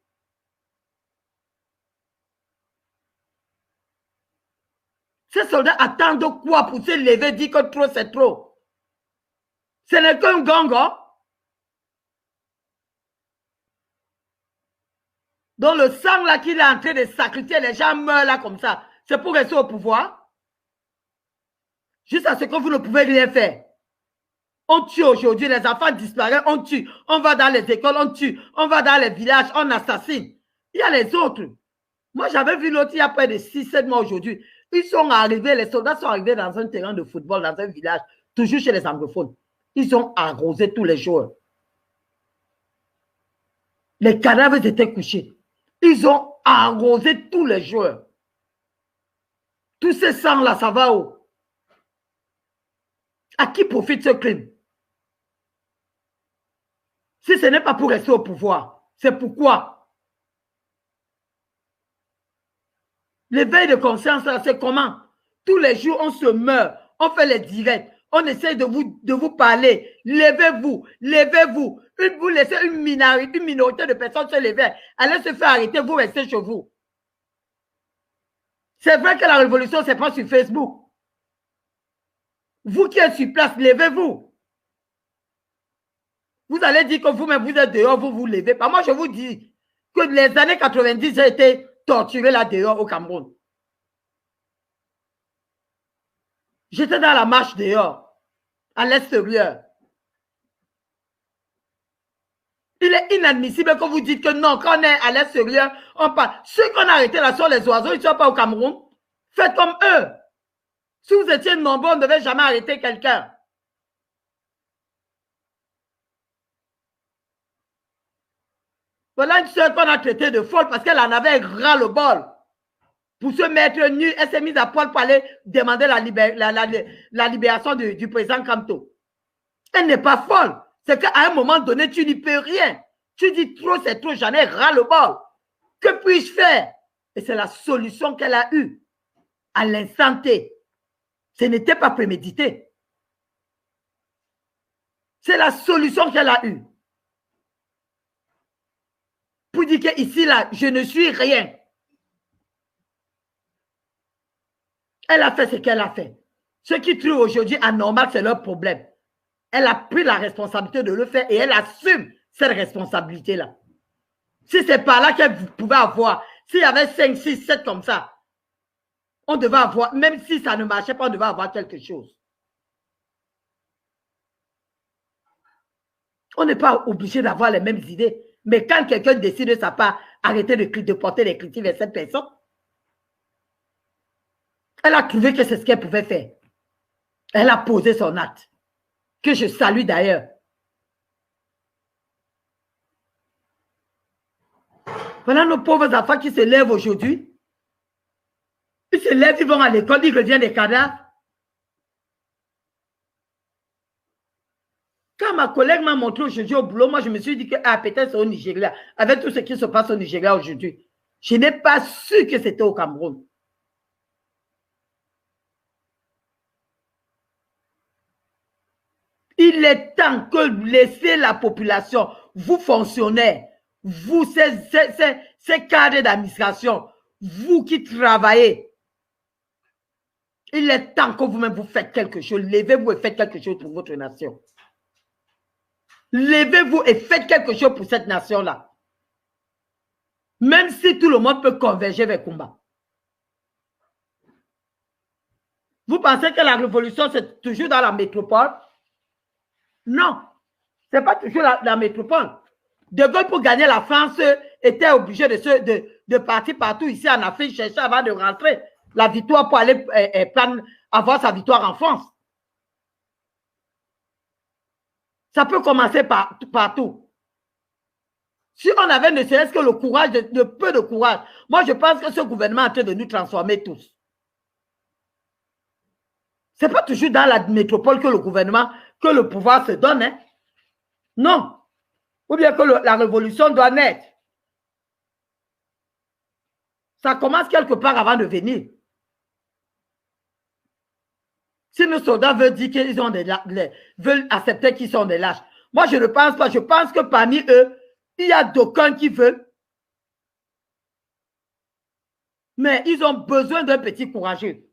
Ces soldats attendent quoi pour se lever, dire que trop c'est trop? Ce n'est qu'un gang. Donc le sang là qu'il est en train de sacrifier, les gens meurent là comme ça. C'est pour rester au pouvoir. Juste à ce que vous ne pouvez rien faire. On tue aujourd'hui, les enfants disparaissent, on tue. On va dans les écoles, on tue. On va dans les villages, on assassine. Il y a les autres. Moi, j'avais vu l'autre il y a près de 6-7 mois aujourd'hui. Ils sont arrivés, les soldats sont arrivés dans un terrain de football, dans un village, toujours chez les anglophones. Ils ont arrosé tous les joueurs. Les cadavres étaient couchés. Ils ont arrosé tous les joueurs. Tous ces sangs-là, ça va où? À qui profite ce crime? Si ce n'est pas pour rester au pouvoir, c'est pourquoi? L'éveil de conscience, c'est comment? Tous les jours, on se meurt, on fait les directs, on essaie de vous parler. Levez-vous, levez-vous. Vous laissez une minorité de personnes se lever. Allez se faire arrêter, vous restez chez vous. C'est vrai que la révolution, ce n'est pas sur Facebook. Vous qui êtes sur place, levez-vous. Vous allez dire que vous-même, vous êtes dehors, vous vous levez. Pas moi, je vous dis que les années 90, j'ai été torturé là dehors au Cameroun. J'étais dans la marche dehors, à l'extérieur. Il est inadmissible que vous dites que non, quand on est à l'extérieur, on parle. Ceux qu'on a arrêtés là sont les oiseaux, ils ne sont pas au Cameroun. Faites comme eux. Si vous étiez nombreux, on ne devait jamais arrêter quelqu'un. Voilà une soeur qu'on a traitée de folle parce qu'elle en avait ras le bol. Pour se mettre nue, elle s'est mise à poil pour aller demander la libération du président Kamto. Elle n'est pas folle. C'est qu'à un moment donné, tu n'y peux rien. Tu dis trop, c'est trop, j'en ai ras le bol. Que puis-je faire? Et c'est la solution qu'elle a eue à l'instant T. Ce n'était pas prémédité. C'est la solution qu'elle a eue. Pour dire qu'ici, là, je ne suis rien. Elle a fait ce qu'elle a fait. Ceux qui trouvent aujourd'hui anormal, c'est leur problème. Elle a pris la responsabilité de le faire et elle assume cette responsabilité-là. Si c'est par là qu'elle pouvait avoir, s'il y avait 5, 6, 7 comme ça, on devait avoir, même si ça ne marchait pas, on devait avoir quelque chose. On n'est pas obligé d'avoir les mêmes idées. Mais quand quelqu'un décide de sa part, arrêter de porter des critiques vers cette personne, elle a trouvé que c'est ce qu'elle pouvait faire. Elle a posé son acte, que je salue d'ailleurs. Voilà nos pauvres enfants qui se lèvent aujourd'hui. Ils se lèvent, ils vont à l'école, ils reviennent des cadavres. Quand ma collègue m'a montré aujourd'hui au boulot, moi je me suis dit que peut-être c'est au Nigeria, avec tout ce qui se passe au Nigeria aujourd'hui. Je n'ai pas su que c'était au Cameroun. Il est temps que laissez la population, vous fonctionnaires, vous ces cadres d'administration, vous qui travaillez, il est temps que vous-même vous faites quelque chose. Levez-vous et faites quelque chose pour votre nation. Levez-vous et faites quelque chose pour cette nation-là. Même si tout le monde peut converger vers combat. Vous pensez que la révolution, c'est toujours dans la métropole? Non, ce n'est pas toujours la métropole. De Gaulle, pour gagner la France, était obligé de partir partout ici en Afrique, chercher avant de rentrer la victoire pour aller avoir sa victoire en France. Ça peut commencer partout. Si on avait ne serait-ce que le courage, de peu de courage, moi je pense que ce gouvernement est en train de nous transformer tous. Ce n'est pas toujours dans la métropole que le gouvernement, que le pouvoir se donne. Hein? Non. Ou bien que la révolution doit naître. Ça commence quelque part avant de venir. Si nos soldats veulent dire qu'ils ont veulent accepter qu'ils sont des lâches. Moi, je ne pense pas. Je pense que parmi eux, il y a d'aucuns qui veulent. Mais ils ont besoin d'un petit courageux.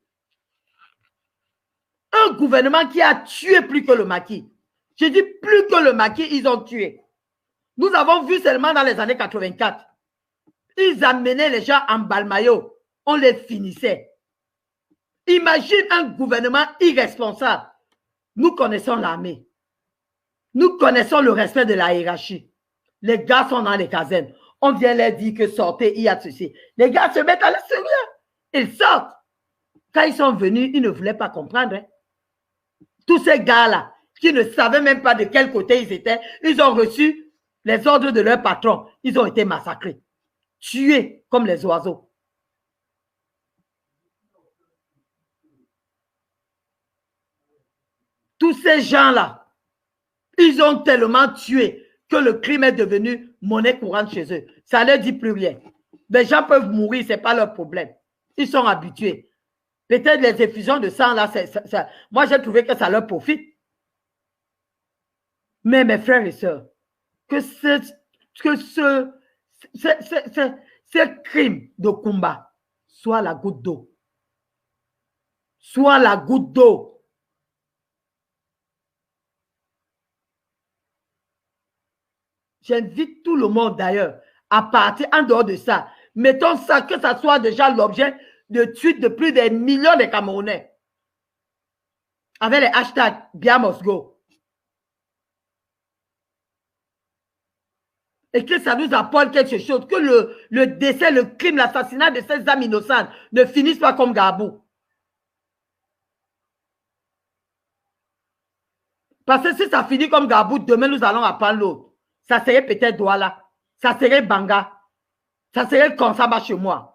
Un gouvernement qui a tué plus que le maquis. Je dis plus que le maquis, ils ont tué. Nous avons vu seulement dans les années 84. Ils amenaient les gens en balmaillot. On les finissait. Imagine un gouvernement irresponsable. Nous connaissons l'armée. Nous connaissons le respect de la hiérarchie. Les gars sont dans les casernes. On vient leur dire que sortez, il y a ceci. Les gars se mettent à l'extérieur. Ils sortent. Quand ils sont venus, ils ne voulaient pas comprendre. Hein. Tous ces gars-là, qui ne savaient même pas de quel côté ils étaient, ils ont reçu les ordres de leur patron. Ils ont été massacrés, tués comme les oiseaux. Tous ces gens-là, ils ont tellement tué que le crime est devenu monnaie courante chez eux. Ça ne leur dit plus rien. Les gens peuvent mourir, ce n'est pas leur problème. Ils sont habitués. Peut-être les effusions de sang, là, moi, j'ai trouvé que ça leur profite. Mais mes frères et sœurs, que ce crime de combat soit la goutte d'eau. Soit la goutte d'eau. J'invite tout le monde d'ailleurs à partir en dehors de ça. Mettons ça, que ça soit déjà l'objet de tweets de plus de millions de Camerounais. Avec les hashtags Biamosgo. Et que ça nous apporte quelque chose. Que le décès, le crime, l'assassinat de ces âmes innocentes ne finissent pas comme Gabou. Parce que si ça finit comme Gabou, demain nous allons apprendre l'autre. Ça serait peut-être Douala. Ça serait Banga. Ça serait Konsaba chez moi.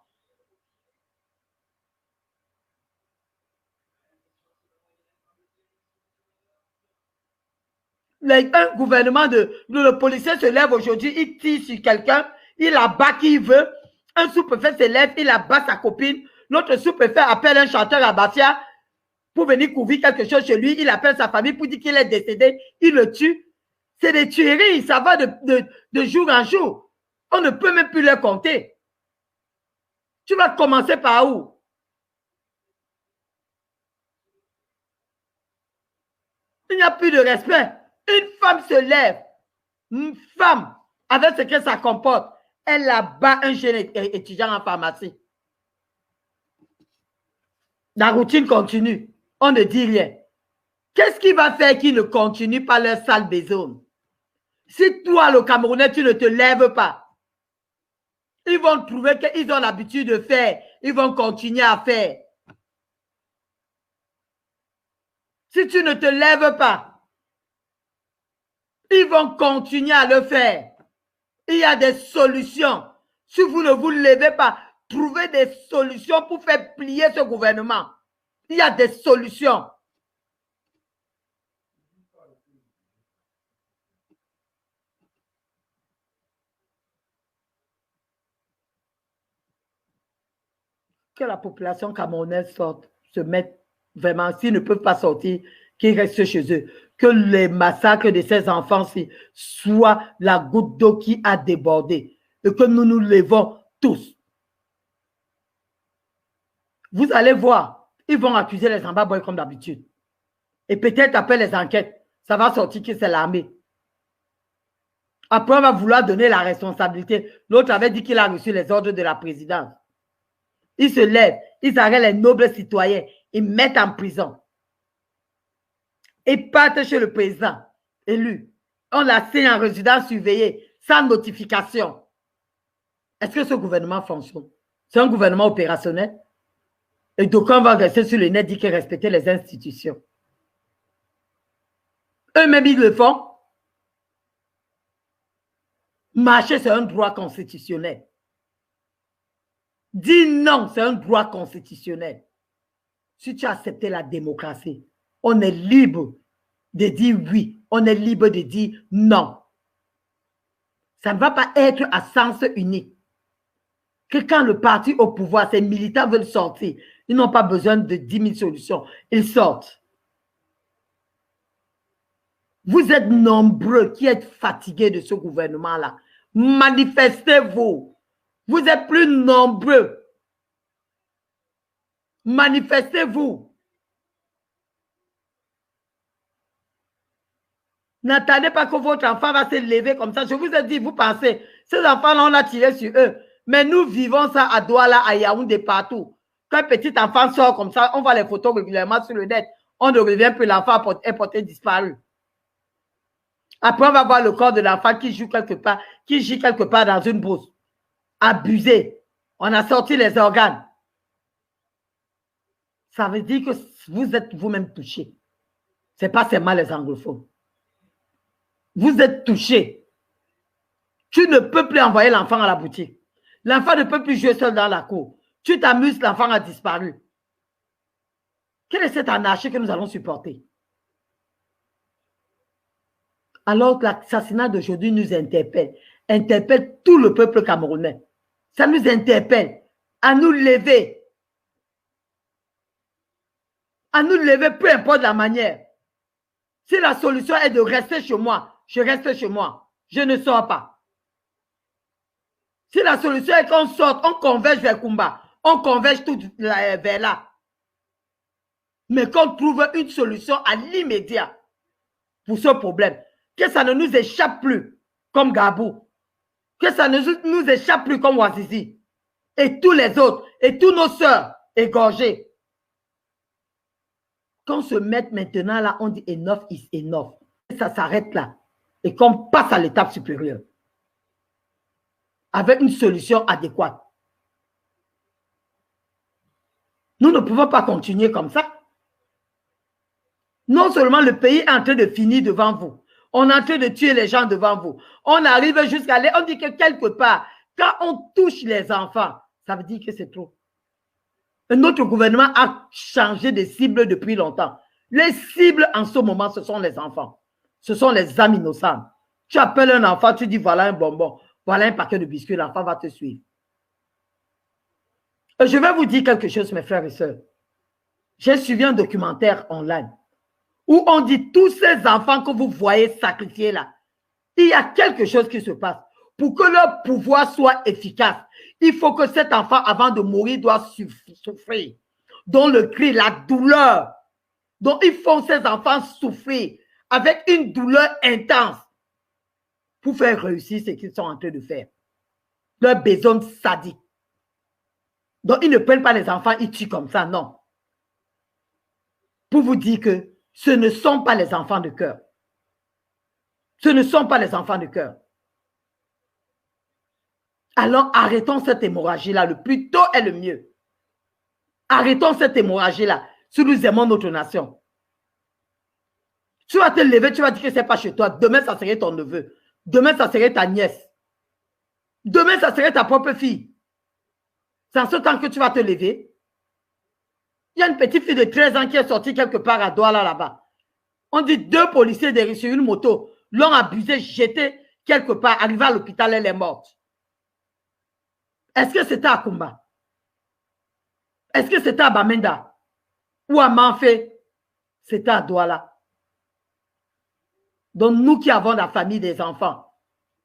Un gouvernement le policier se lève aujourd'hui, il tire sur quelqu'un, il abat qui il veut. Un sous-préfet se lève, il abat sa copine. L'autre sous-préfet appelle un chanteur à Bafia pour venir couvrir quelque chose chez lui. Il appelle sa famille pour dire qu'il est décédé. Il le tue. C'est des tueries. Ça va de jour en jour. On ne peut même plus les compter. Tu vas commencer par où? Il n'y a plus de respect. Une femme se lève. Une femme, avec ce que ça comporte, elle abat un jeune étudiant en pharmacie. La routine continue. On ne dit rien. Qu'est-ce qui va faire qu'ils ne continuent pas leur sale besogne? Si toi, le Camerounais, tu ne te lèves pas, ils vont trouver qu'ils ont l'habitude de faire. Ils vont continuer à faire. Si tu ne te lèves pas, ils vont continuer à le faire. Il y a des solutions. Si vous ne vous levez pas, trouvez des solutions pour faire plier ce gouvernement. Il y a des solutions. Que la population camerounaise sorte, se mette vraiment, s'ils ne peuvent pas sortir, qu'ils restent chez eux. Que les massacres de ces enfants-ci soient la goutte d'eau qui a débordé. Et que nous nous levons tous. Vous allez voir, ils vont accuser les Zimbabwéens comme d'habitude. Et peut-être après les enquêtes, ça va sortir que c'est l'armée. Après, on va vouloir donner la responsabilité. L'autre avait dit qu'il a reçu les ordres de la présidence. Ils se lèvent, ils arrêtent les nobles citoyens, ils mettent en prison. Ils partent chez le président élu. On l'assigne en résidence surveillée, sans notification. Est-ce que ce gouvernement fonctionne? C'est un gouvernement opérationnel? Et d'aucuns vont rester sur le net dire qu'ils respectent les institutions. Eux-mêmes, ils le font. Marcher, c'est un droit constitutionnel. Dis non, c'est un droit constitutionnel. Si tu as accepté la démocratie, on est libre de dire oui, on est libre de dire non. Ça ne va pas être à sens unique. Que quand le parti au pouvoir, ces militants veulent sortir, ils n'ont pas besoin de 10 000 solutions. Ils sortent. Vous êtes nombreux qui êtes fatigués de ce gouvernement-là. Manifestez-vous. Vous êtes plus nombreux. Manifestez-vous. N'attendez pas que votre enfant va se lever comme ça. Je vous ai dit, vous pensez, ces enfants-là, on a tiré sur eux. Mais nous vivons ça à Douala, à Yaoundé, partout. Quand un petit enfant sort comme ça, on voit les photos régulièrement sur le net. On ne revient plus, l'enfant est porté disparu. Après, on va voir le corps de l'enfant qui joue quelque part, dans une brousse. Abusé. On a sorti les organes. Ça veut dire que vous êtes vous-même touché. Ce n'est pas seulement les anglophones. Vous êtes touché. Tu ne peux plus envoyer l'enfant à la boutique. L'enfant ne peut plus jouer seul dans la cour. Tu t'amuses, l'enfant a disparu. Quelle est cette anarchie que nous allons supporter? Alors que l'assassinat d'aujourd'hui nous interpelle tout le peuple camerounais. Ça nous interpelle à nous lever, à nous lever, peu importe la manière. Si la solution est de rester chez moi, je reste chez moi. Je ne sors pas. Si la solution est qu'on sorte, on converge vers Kumba, on converge tout vers là. Mais qu'on trouve une solution à l'immédiat pour ce problème. Que ça ne nous échappe plus comme Gabou. Que ça ne nous échappe plus comme Wazizi. Et tous les autres, et tous nos sœurs égorgées. Qu'on se mette maintenant là, on dit enough is enough. Et ça s'arrête là. Et qu'on passe à l'étape supérieure. Avec une solution adéquate. Nous ne pouvons pas continuer comme ça. Non seulement le pays est en train de finir devant vous, on est en train de tuer les gens devant vous. On arrive jusqu'à là, on dit que quelque part, quand on touche les enfants, ça veut dire que c'est trop. Notre gouvernement a changé de cible depuis longtemps. Les cibles en ce moment, ce sont les enfants. Ce sont les âmes innocentes. Tu appelles un enfant, tu dis voilà un bonbon, voilà un paquet de biscuits, l'enfant va te suivre. Et je vais vous dire quelque chose, mes frères et sœurs. J'ai suivi un documentaire online où on dit tous ces enfants que vous voyez sacrifiés là, il y a quelque chose qui se passe. Pour que leur pouvoir soit efficace, il faut que cet enfant, avant de mourir, doit souffrir. Donc le cri, la douleur. Donc ils font ces enfants souffrir avec une douleur intense pour faire réussir ce qu'ils sont en train de faire. Leur besoin sadique. Donc ils ne prennent pas les enfants, ils tuent comme ça, non. Pour vous dire que ce ne sont pas les enfants de cœur. Ce ne sont pas les enfants de cœur. Alors arrêtons cette hémorragie-là. Le plus tôt est le mieux. Arrêtons cette hémorragie-là si nous aimons notre nation. Tu vas te lever, tu vas dire que ce n'est pas chez toi. Demain, ça serait ton neveu. Demain, ça serait ta nièce. Demain, ça serait ta propre fille. C'est en ce temps que tu vas te lever. Il y a une petite fille de 13 ans qui est sortie quelque part à Douala là-bas. On dit 2 policiers derrière sur une moto l'ont abusée, jetée quelque part, arrivée à l'hôpital, elle est morte. Est-ce que c'était à Kumba? Est-ce que c'était à Bamenda? Ou à Manfé? C'était à Douala. Donc nous qui avons la famille des enfants,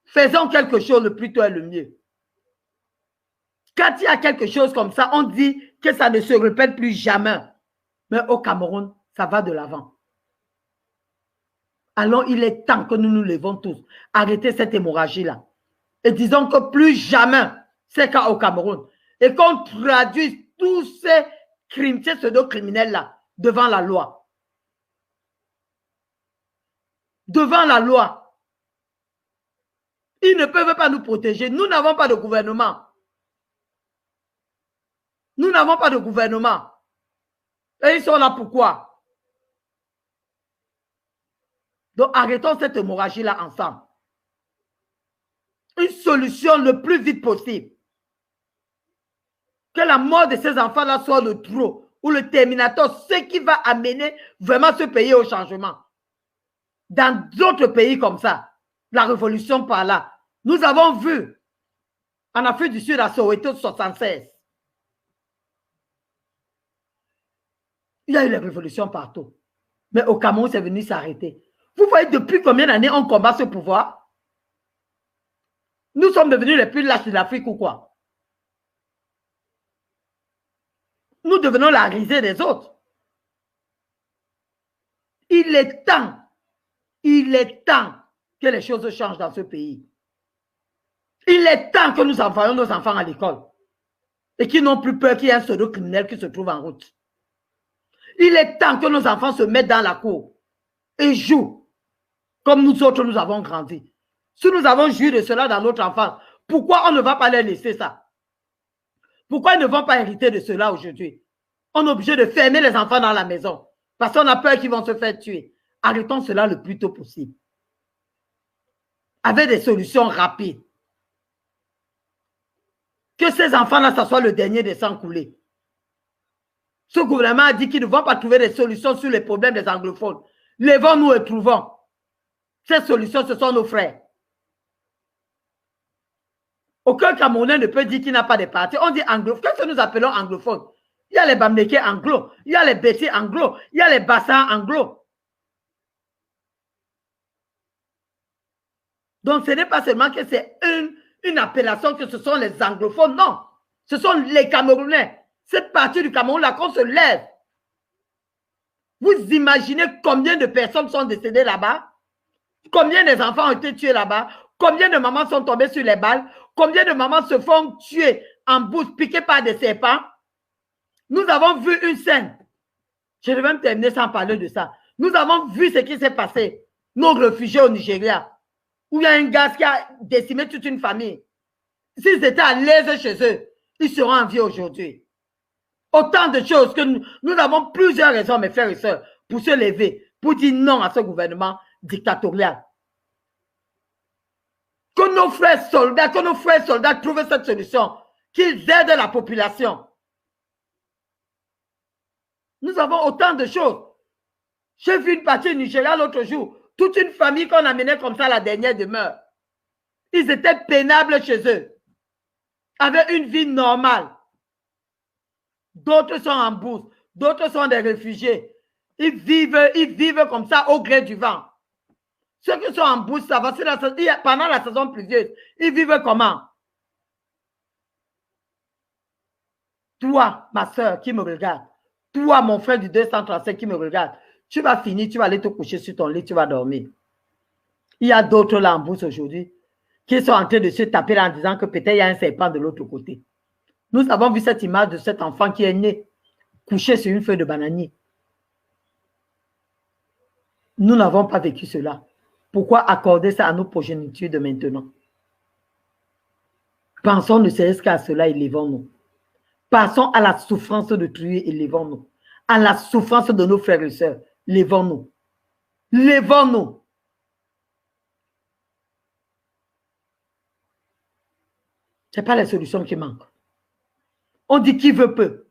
faisons quelque chose le plus tôt et le mieux. Quand il y a quelque chose comme ça, on dit que ça ne se répète plus jamais. Mais au Cameroun, ça va de l'avant. Alors il est temps que nous nous levons tous. Arrêtez cette hémorragie-là. Et disons que plus jamais, c'est cas au Cameroun. Et qu'on traduise tous ces crimes, ces pseudo-criminels-là, devant la loi. Devant la loi. Ils ne peuvent pas nous protéger. Nous n'avons pas de gouvernement. Nous n'avons pas de gouvernement. Et ils sont là pourquoi? Donc arrêtons cette hémorragie-là ensemble. Une solution le plus vite possible. Que la mort de ces enfants-là soit le trop ou le terminateur, ce qui va amener vraiment ce pays au changement. Dans d'autres pays comme ça, la révolution par là, nous avons vu en Afrique du Sud à Soweto 76. Il y a eu les révolutions partout. Mais au Cameroun, c'est venu s'arrêter. Vous voyez depuis combien d'années on combat ce pouvoir? Nous sommes devenus les plus lâches de l'Afrique ou quoi? Nous devenons la risée des autres. Il est temps que les choses changent dans ce pays. Il est temps que nous envoyions nos enfants à l'école et qu'ils n'ont plus peur qu'il y ait un pseudo-criminel qui se trouve en route. Il est temps que nos enfants se mettent dans la cour et jouent comme nous autres nous avons grandi. Si nous avons joué de cela dans notre enfance, pourquoi on ne va pas leur laisser ça? Pourquoi ils ne vont pas hériter de cela aujourd'hui? On est obligé de fermer les enfants dans la maison parce qu'on a peur qu'ils vont se faire tuer. Arrêtons cela le plus tôt possible. Avec des solutions rapides. Que ces enfants-là, ça soit le dernier des sangs coulés. Ce gouvernement a dit qu'ils ne vont pas trouver des solutions sur les problèmes des anglophones. Levons-nous et trouvons. Ces solutions, ce sont nos frères. Aucun Camerounais ne peut dire qu'il n'a pas de parti. On dit anglophone. Qu'est-ce que nous appelons anglophone? il y a les Bamlékés anglo, il y a les Bétis anglo, il y a les Bassins anglo. Donc, ce n'est pas seulement que c'est une appellation que ce sont les anglophones, non. Ce sont les Camerounais. Cette partie du Cameroun, là, qu'on se lève. Vous imaginez combien de personnes sont décédées là-bas? Combien des enfants ont été tués là-bas? Combien de mamans sont tombées sur les balles? Combien de mamans se font tuer en bourse, piquées par des serpents? Nous avons vu une scène. Je vais même terminer sans parler de ça. Nous avons vu ce qui s'est passé. Nos réfugiés au Nigeria, où il y a un gaz qui a décimé toute une famille. S'ils étaient à l'aise chez eux, ils seront en vie aujourd'hui. Autant de choses que nous avons plusieurs raisons, mes frères et sœurs, pour se lever, pour dire non à ce gouvernement dictatorial. Que nos frères soldats trouvent cette solution, qu'ils aident la population. Nous avons autant de choses. J'ai vu une partie au Nigeria l'autre jour, toute une famille qu'on amenait comme ça à la dernière demeure. Ils étaient pénables chez eux, avaient une vie normale. D'autres sont en bourse, d'autres sont des réfugiés. Ils vivent comme ça au gré du vent. Ceux qui sont en bourse, ça va, pendant la saison pluvieuse, ils vivent comment? Toi, ma soeur qui me regarde, toi, mon frère du 235 qui me regarde, tu vas finir, tu vas aller te coucher sur ton lit, tu vas dormir. Il y a d'autres là en bourse aujourd'hui qui sont en train de se taper là en disant que peut-être il y a un serpent de l'autre côté. Nous avons vu cette image de cet enfant qui est né, couché sur une feuille de bananier. Nous n'avons pas vécu cela. Pourquoi accorder ça à nos progénitures de maintenant? Pensons ne serait-ce qu'à cela, élevons-nous. Passons à la souffrance de tuer, élevons-nous. À la souffrance de nos frères et sœurs, levons-nous. Levons-nous. Ce n'est pas la solution qui manque. On dit qui veut peut.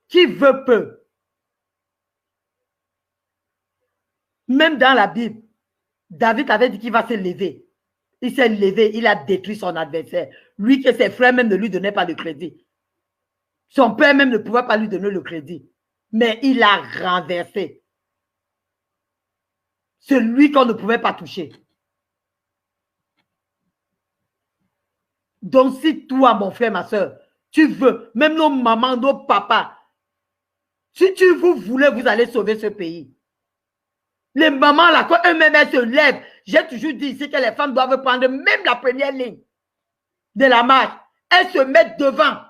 Qui veut peut. Même dans la Bible, David avait dit qu'il va se lever. Il s'est levé, il a détruit son adversaire. Lui que ses frères même ne lui donnaient pas de crédit. Son père même ne pouvait pas lui donner le crédit. Mais il a renversé celui qu'on ne pouvait pas toucher. Donc si toi, mon frère, ma soeur, tu veux, même nos mamans, nos papas, si vous voulez, vous allez sauver ce pays. Les mamans, là, quand eux-mêmes elles se lèvent, j'ai toujours dit ici que les femmes doivent prendre même la première ligne de la marche. Elles se mettent devant.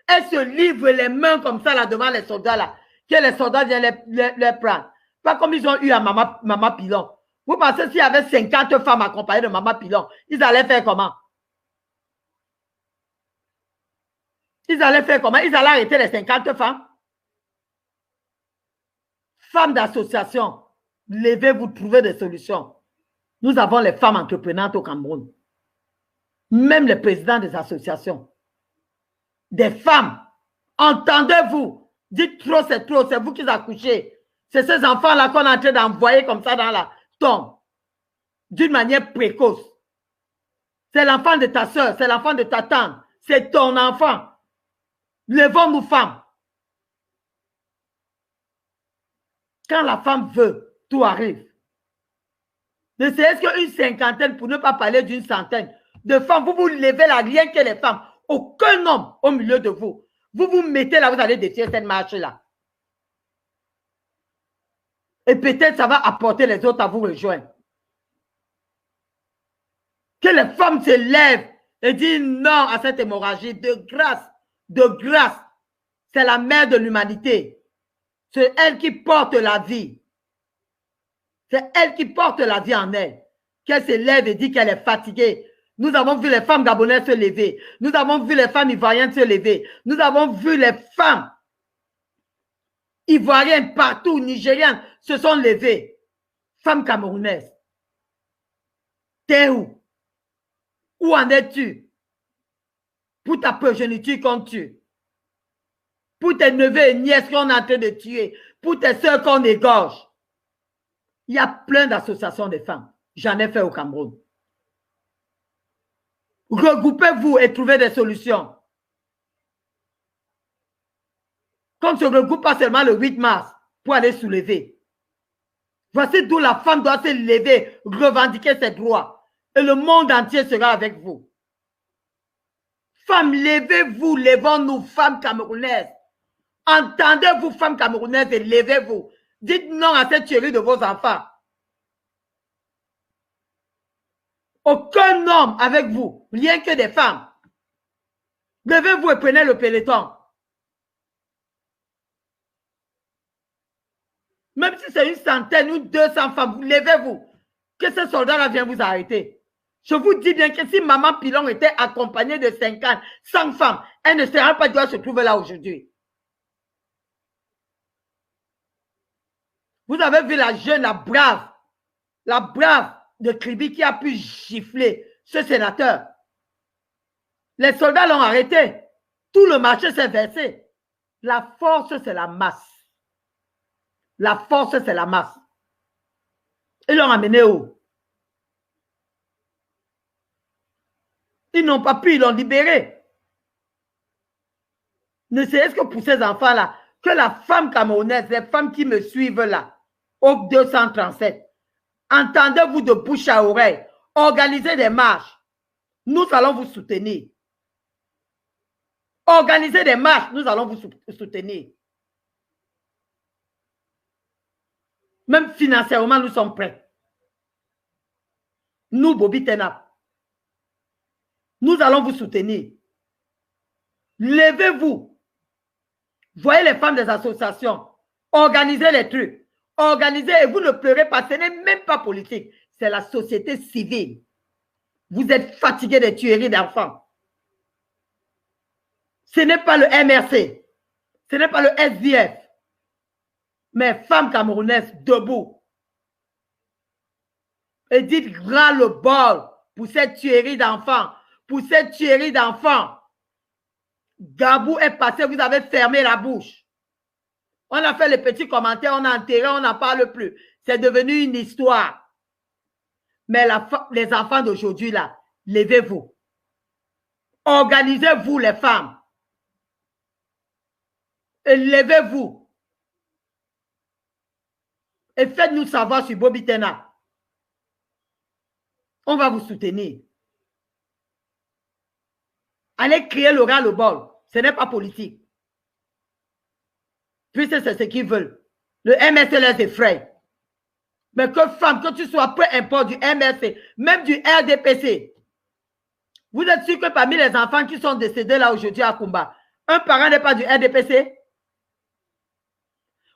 Elles se livrent les mains comme ça là devant les soldats là. Que les soldats viennent les prendre. Pas comme ils ont eu à Maman Pilon. Vous pensez s'il y avait 50 femmes accompagnées de Maman Pilon, ils allaient faire comment? Ils allaient faire comment? Ils allaient arrêter les 50 femmes? Femmes d'association, levez-vous, trouvez des solutions. Nous avons les femmes entreprenantes au Cameroun. Même les présidents des associations. Des femmes. Entendez-vous? Dites trop, c'est vous qui accouchez. C'est ces enfants-là qu'on est en train d'envoyer comme ça dans la tombe. D'une manière précoce. C'est l'enfant de ta soeur, c'est l'enfant de ta tante. C'est ton enfant. Levons-nous, femmes. Quand la femme veut, tout arrive. Ne serait-ce qu'une cinquantaine, pour ne pas parler d'une centaine de femmes, vous vous levez là, rien que les femmes. Aucun homme au milieu de vous. Vous vous mettez là, vous allez défier cette marche-là. Et peut-être ça va apporter les autres à vous rejoindre. Que les femmes se lèvent et disent non à cette hémorragie. De grâce, de grâce. C'est la mère de l'humanité. C'est elle qui porte la vie. C'est elle qui porte la vie en elle. Qu'elle se lève et dit qu'elle est fatiguée. Nous avons vu les femmes gabonaises se lever. Nous avons vu les femmes ivoiriennes se lever. Nous avons vu les femmes ivoiriennes partout, nigériennes, se sont levées. Femmes camerounaises. T'es où? Où en es-tu? Pour ta progéniture qu'on tue. Pour tes neveux et nièces qu'on est en train de tuer. Pour tes soeurs qu'on égorge. Il y a plein d'associations de femmes. J'en ai fait au Cameroun. Regroupez-vous et trouvez des solutions. qu'on ne se regroupe pas seulement le 8 mars pour aller soulever. Voici d'où la femme doit se lever, revendiquer ses droits. Et le monde entier sera avec vous. Femmes, levez-vous, levons-nous, femmes camerounaises. Entendez-vous, femmes camerounaises, et levez-vous. Dites non à cette tuerie de vos enfants. Aucun homme avec vous, rien que des femmes. Levez-vous et prenez le peloton. Même si c'est une centaine ou 200 femmes, levez-vous. Que ces soldats-là viennent vous arrêter. Je vous dis bien que si maman Pilon était accompagnée de 50, 100 femmes, elle ne serait pas dû se trouver là aujourd'hui. Vous avez vu la jeune, la brave de Kribi qui a pu gifler ce sénateur. Les soldats l'ont arrêté. Tout le marché s'est versé. La force, c'est la masse. La force, c'est la masse. Ils l'ont amené où? Ils n'ont pas pu, ils l'ont libéré. Ne serait-ce que pour ces enfants-là, que la femme camerounaise, les femmes qui me suivent là, au 237, entendez-vous de bouche à oreille, organisez des marches. Nous allons vous soutenir. Organisez des marches, nous allons vous soutenir. Même financièrement, nous sommes prêts. Nous, Bobby Tenap, nous allons vous soutenir. Levez-vous. Voyez les femmes des associations. Organisez les trucs. Organisez et vous ne pleurez pas. Ce n'est même pas politique. C'est la société civile. Vous êtes fatigués des tueries d'enfants. Ce n'est pas le MRC. Ce n'est pas le SDF. Mais femmes camerounaises, debout. Et dites ras le bol pour cette tuerie d'enfants. Pour cette tuerie d'enfants. Gabou est passé, vous avez fermé la bouche. On a fait les petits commentaires, on a enterré, on n'en parle plus. C'est devenu une histoire. Mais les enfants d'aujourd'hui, là, levez-vous. Organisez-vous, les femmes. Et levez-vous. Et faites-nous savoir sur Bobby Tena. On va vous soutenir. Allez crier le ras le bol. Ce n'est pas politique. Puisque c'est ce qu'ils veulent. Le MRC les effraie. Mais que femme, que tu sois peu importe du MRC, même du RDPC. Vous êtes sûr que parmi les enfants qui sont décédés là aujourd'hui à Kumba, un parent n'est pas du RDPC?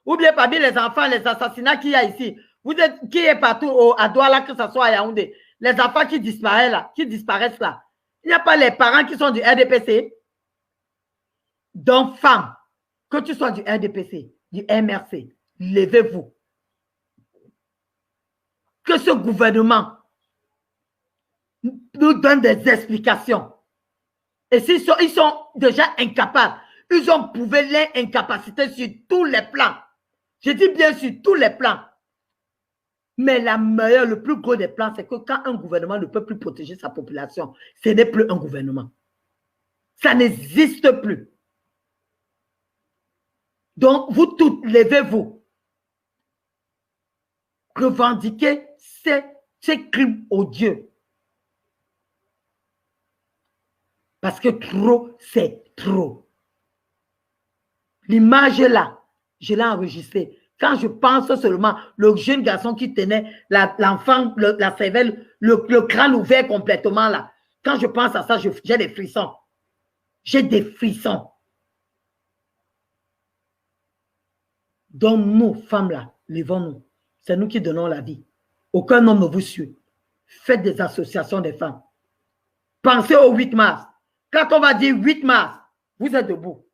Ou bien parmi les enfants, les assassinats qu'il y a ici, vous êtes qui est partout à Douala, que ce soit à Yaoundé, les enfants qui disparaissent là, il n'y a pas les parents qui sont du RDPC? Donc, femmes, que tu sois du RDPC, du MRC, levez-vous. Que ce gouvernement nous donne des explications. Et s'ils sont déjà incapables, ils ont prouvé l'incapacité sur tous les plans. Je dis bien sur tous les plans. Mais le plus gros des plans, c'est que quand un gouvernement ne peut plus protéger sa population, ce n'est plus un gouvernement. Ça n'existe plus. Donc, vous toutes, levez-vous. Revendiquez ces crimes odieux. Parce que trop, c'est trop. L'image là, je l'ai enregistrée. Quand je pense seulement, le jeune garçon qui tenait l'enfant, la cervelle, le crâne ouvert complètement là. Quand je pense à ça, j'ai des frissons. J'ai des frissons. Donc nous, femmes là, levons-nous. C'est nous qui donnons la vie. Aucun homme ne vous suit. Faites des associations des femmes. Pensez au 8 mars. Quand on va dire 8 mars, vous êtes debout.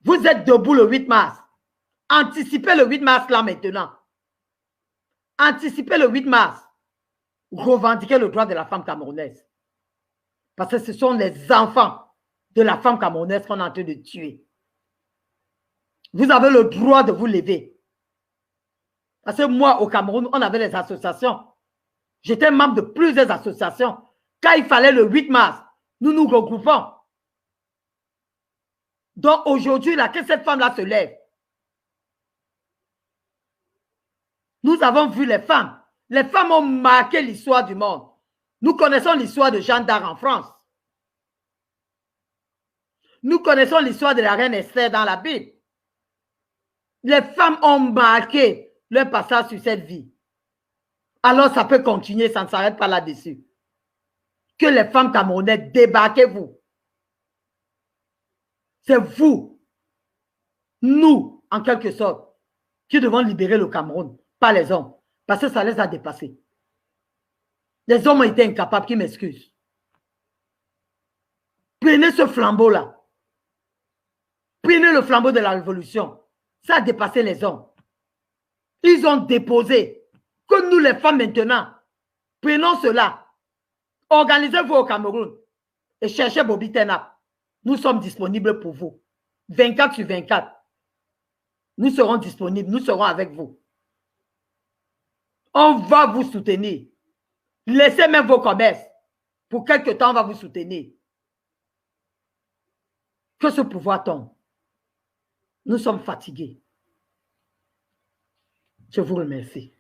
Vous êtes debout le 8 mars. Anticipez le 8 mars là maintenant. Anticipez le 8 mars. Revendiquez le droit de la femme camerounaise. Parce que ce sont les enfants de la femme camerounaise qu'on est en train de tuer. Vous avez le droit de vous lever. Parce que moi, au Cameroun, on avait les associations. J'étais membre de plusieurs associations. Quand il fallait le 8 mars, nous nous regroupons. Donc aujourd'hui, là, que cette femme-là se lève. Nous avons vu les femmes. Les femmes ont marqué l'histoire du monde. Nous connaissons l'histoire de Jeanne d'Arc en France. Nous connaissons l'histoire de la reine Esther dans la Bible. Les femmes ont marqué leur passage sur cette vie. Alors ça peut continuer, ça ne s'arrête pas là-dessus. Que les femmes camerounaises, débarquez-vous. C'est vous, nous, en quelque sorte, qui devons libérer le Cameroun, pas les hommes, parce que ça les a dépassés. Les hommes ont été incapables, qui m'excusent. Prenez ce flambeau-là. Prenez le flambeau de la révolution. Ça a dépassé les hommes. Ils ont déposé que nous, les femmes, maintenant, prenons cela. Organisez-vous au Cameroun et cherchez Bobby Tenap. Nous sommes disponibles pour vous. 24 sur 24. Nous serons disponibles. Nous serons avec vous. On va vous soutenir. Laissez même vos commerces. Pour quelque temps, on va vous soutenir. Que ce pouvoir tombe. Nous sommes fatigués. Je vous remercie.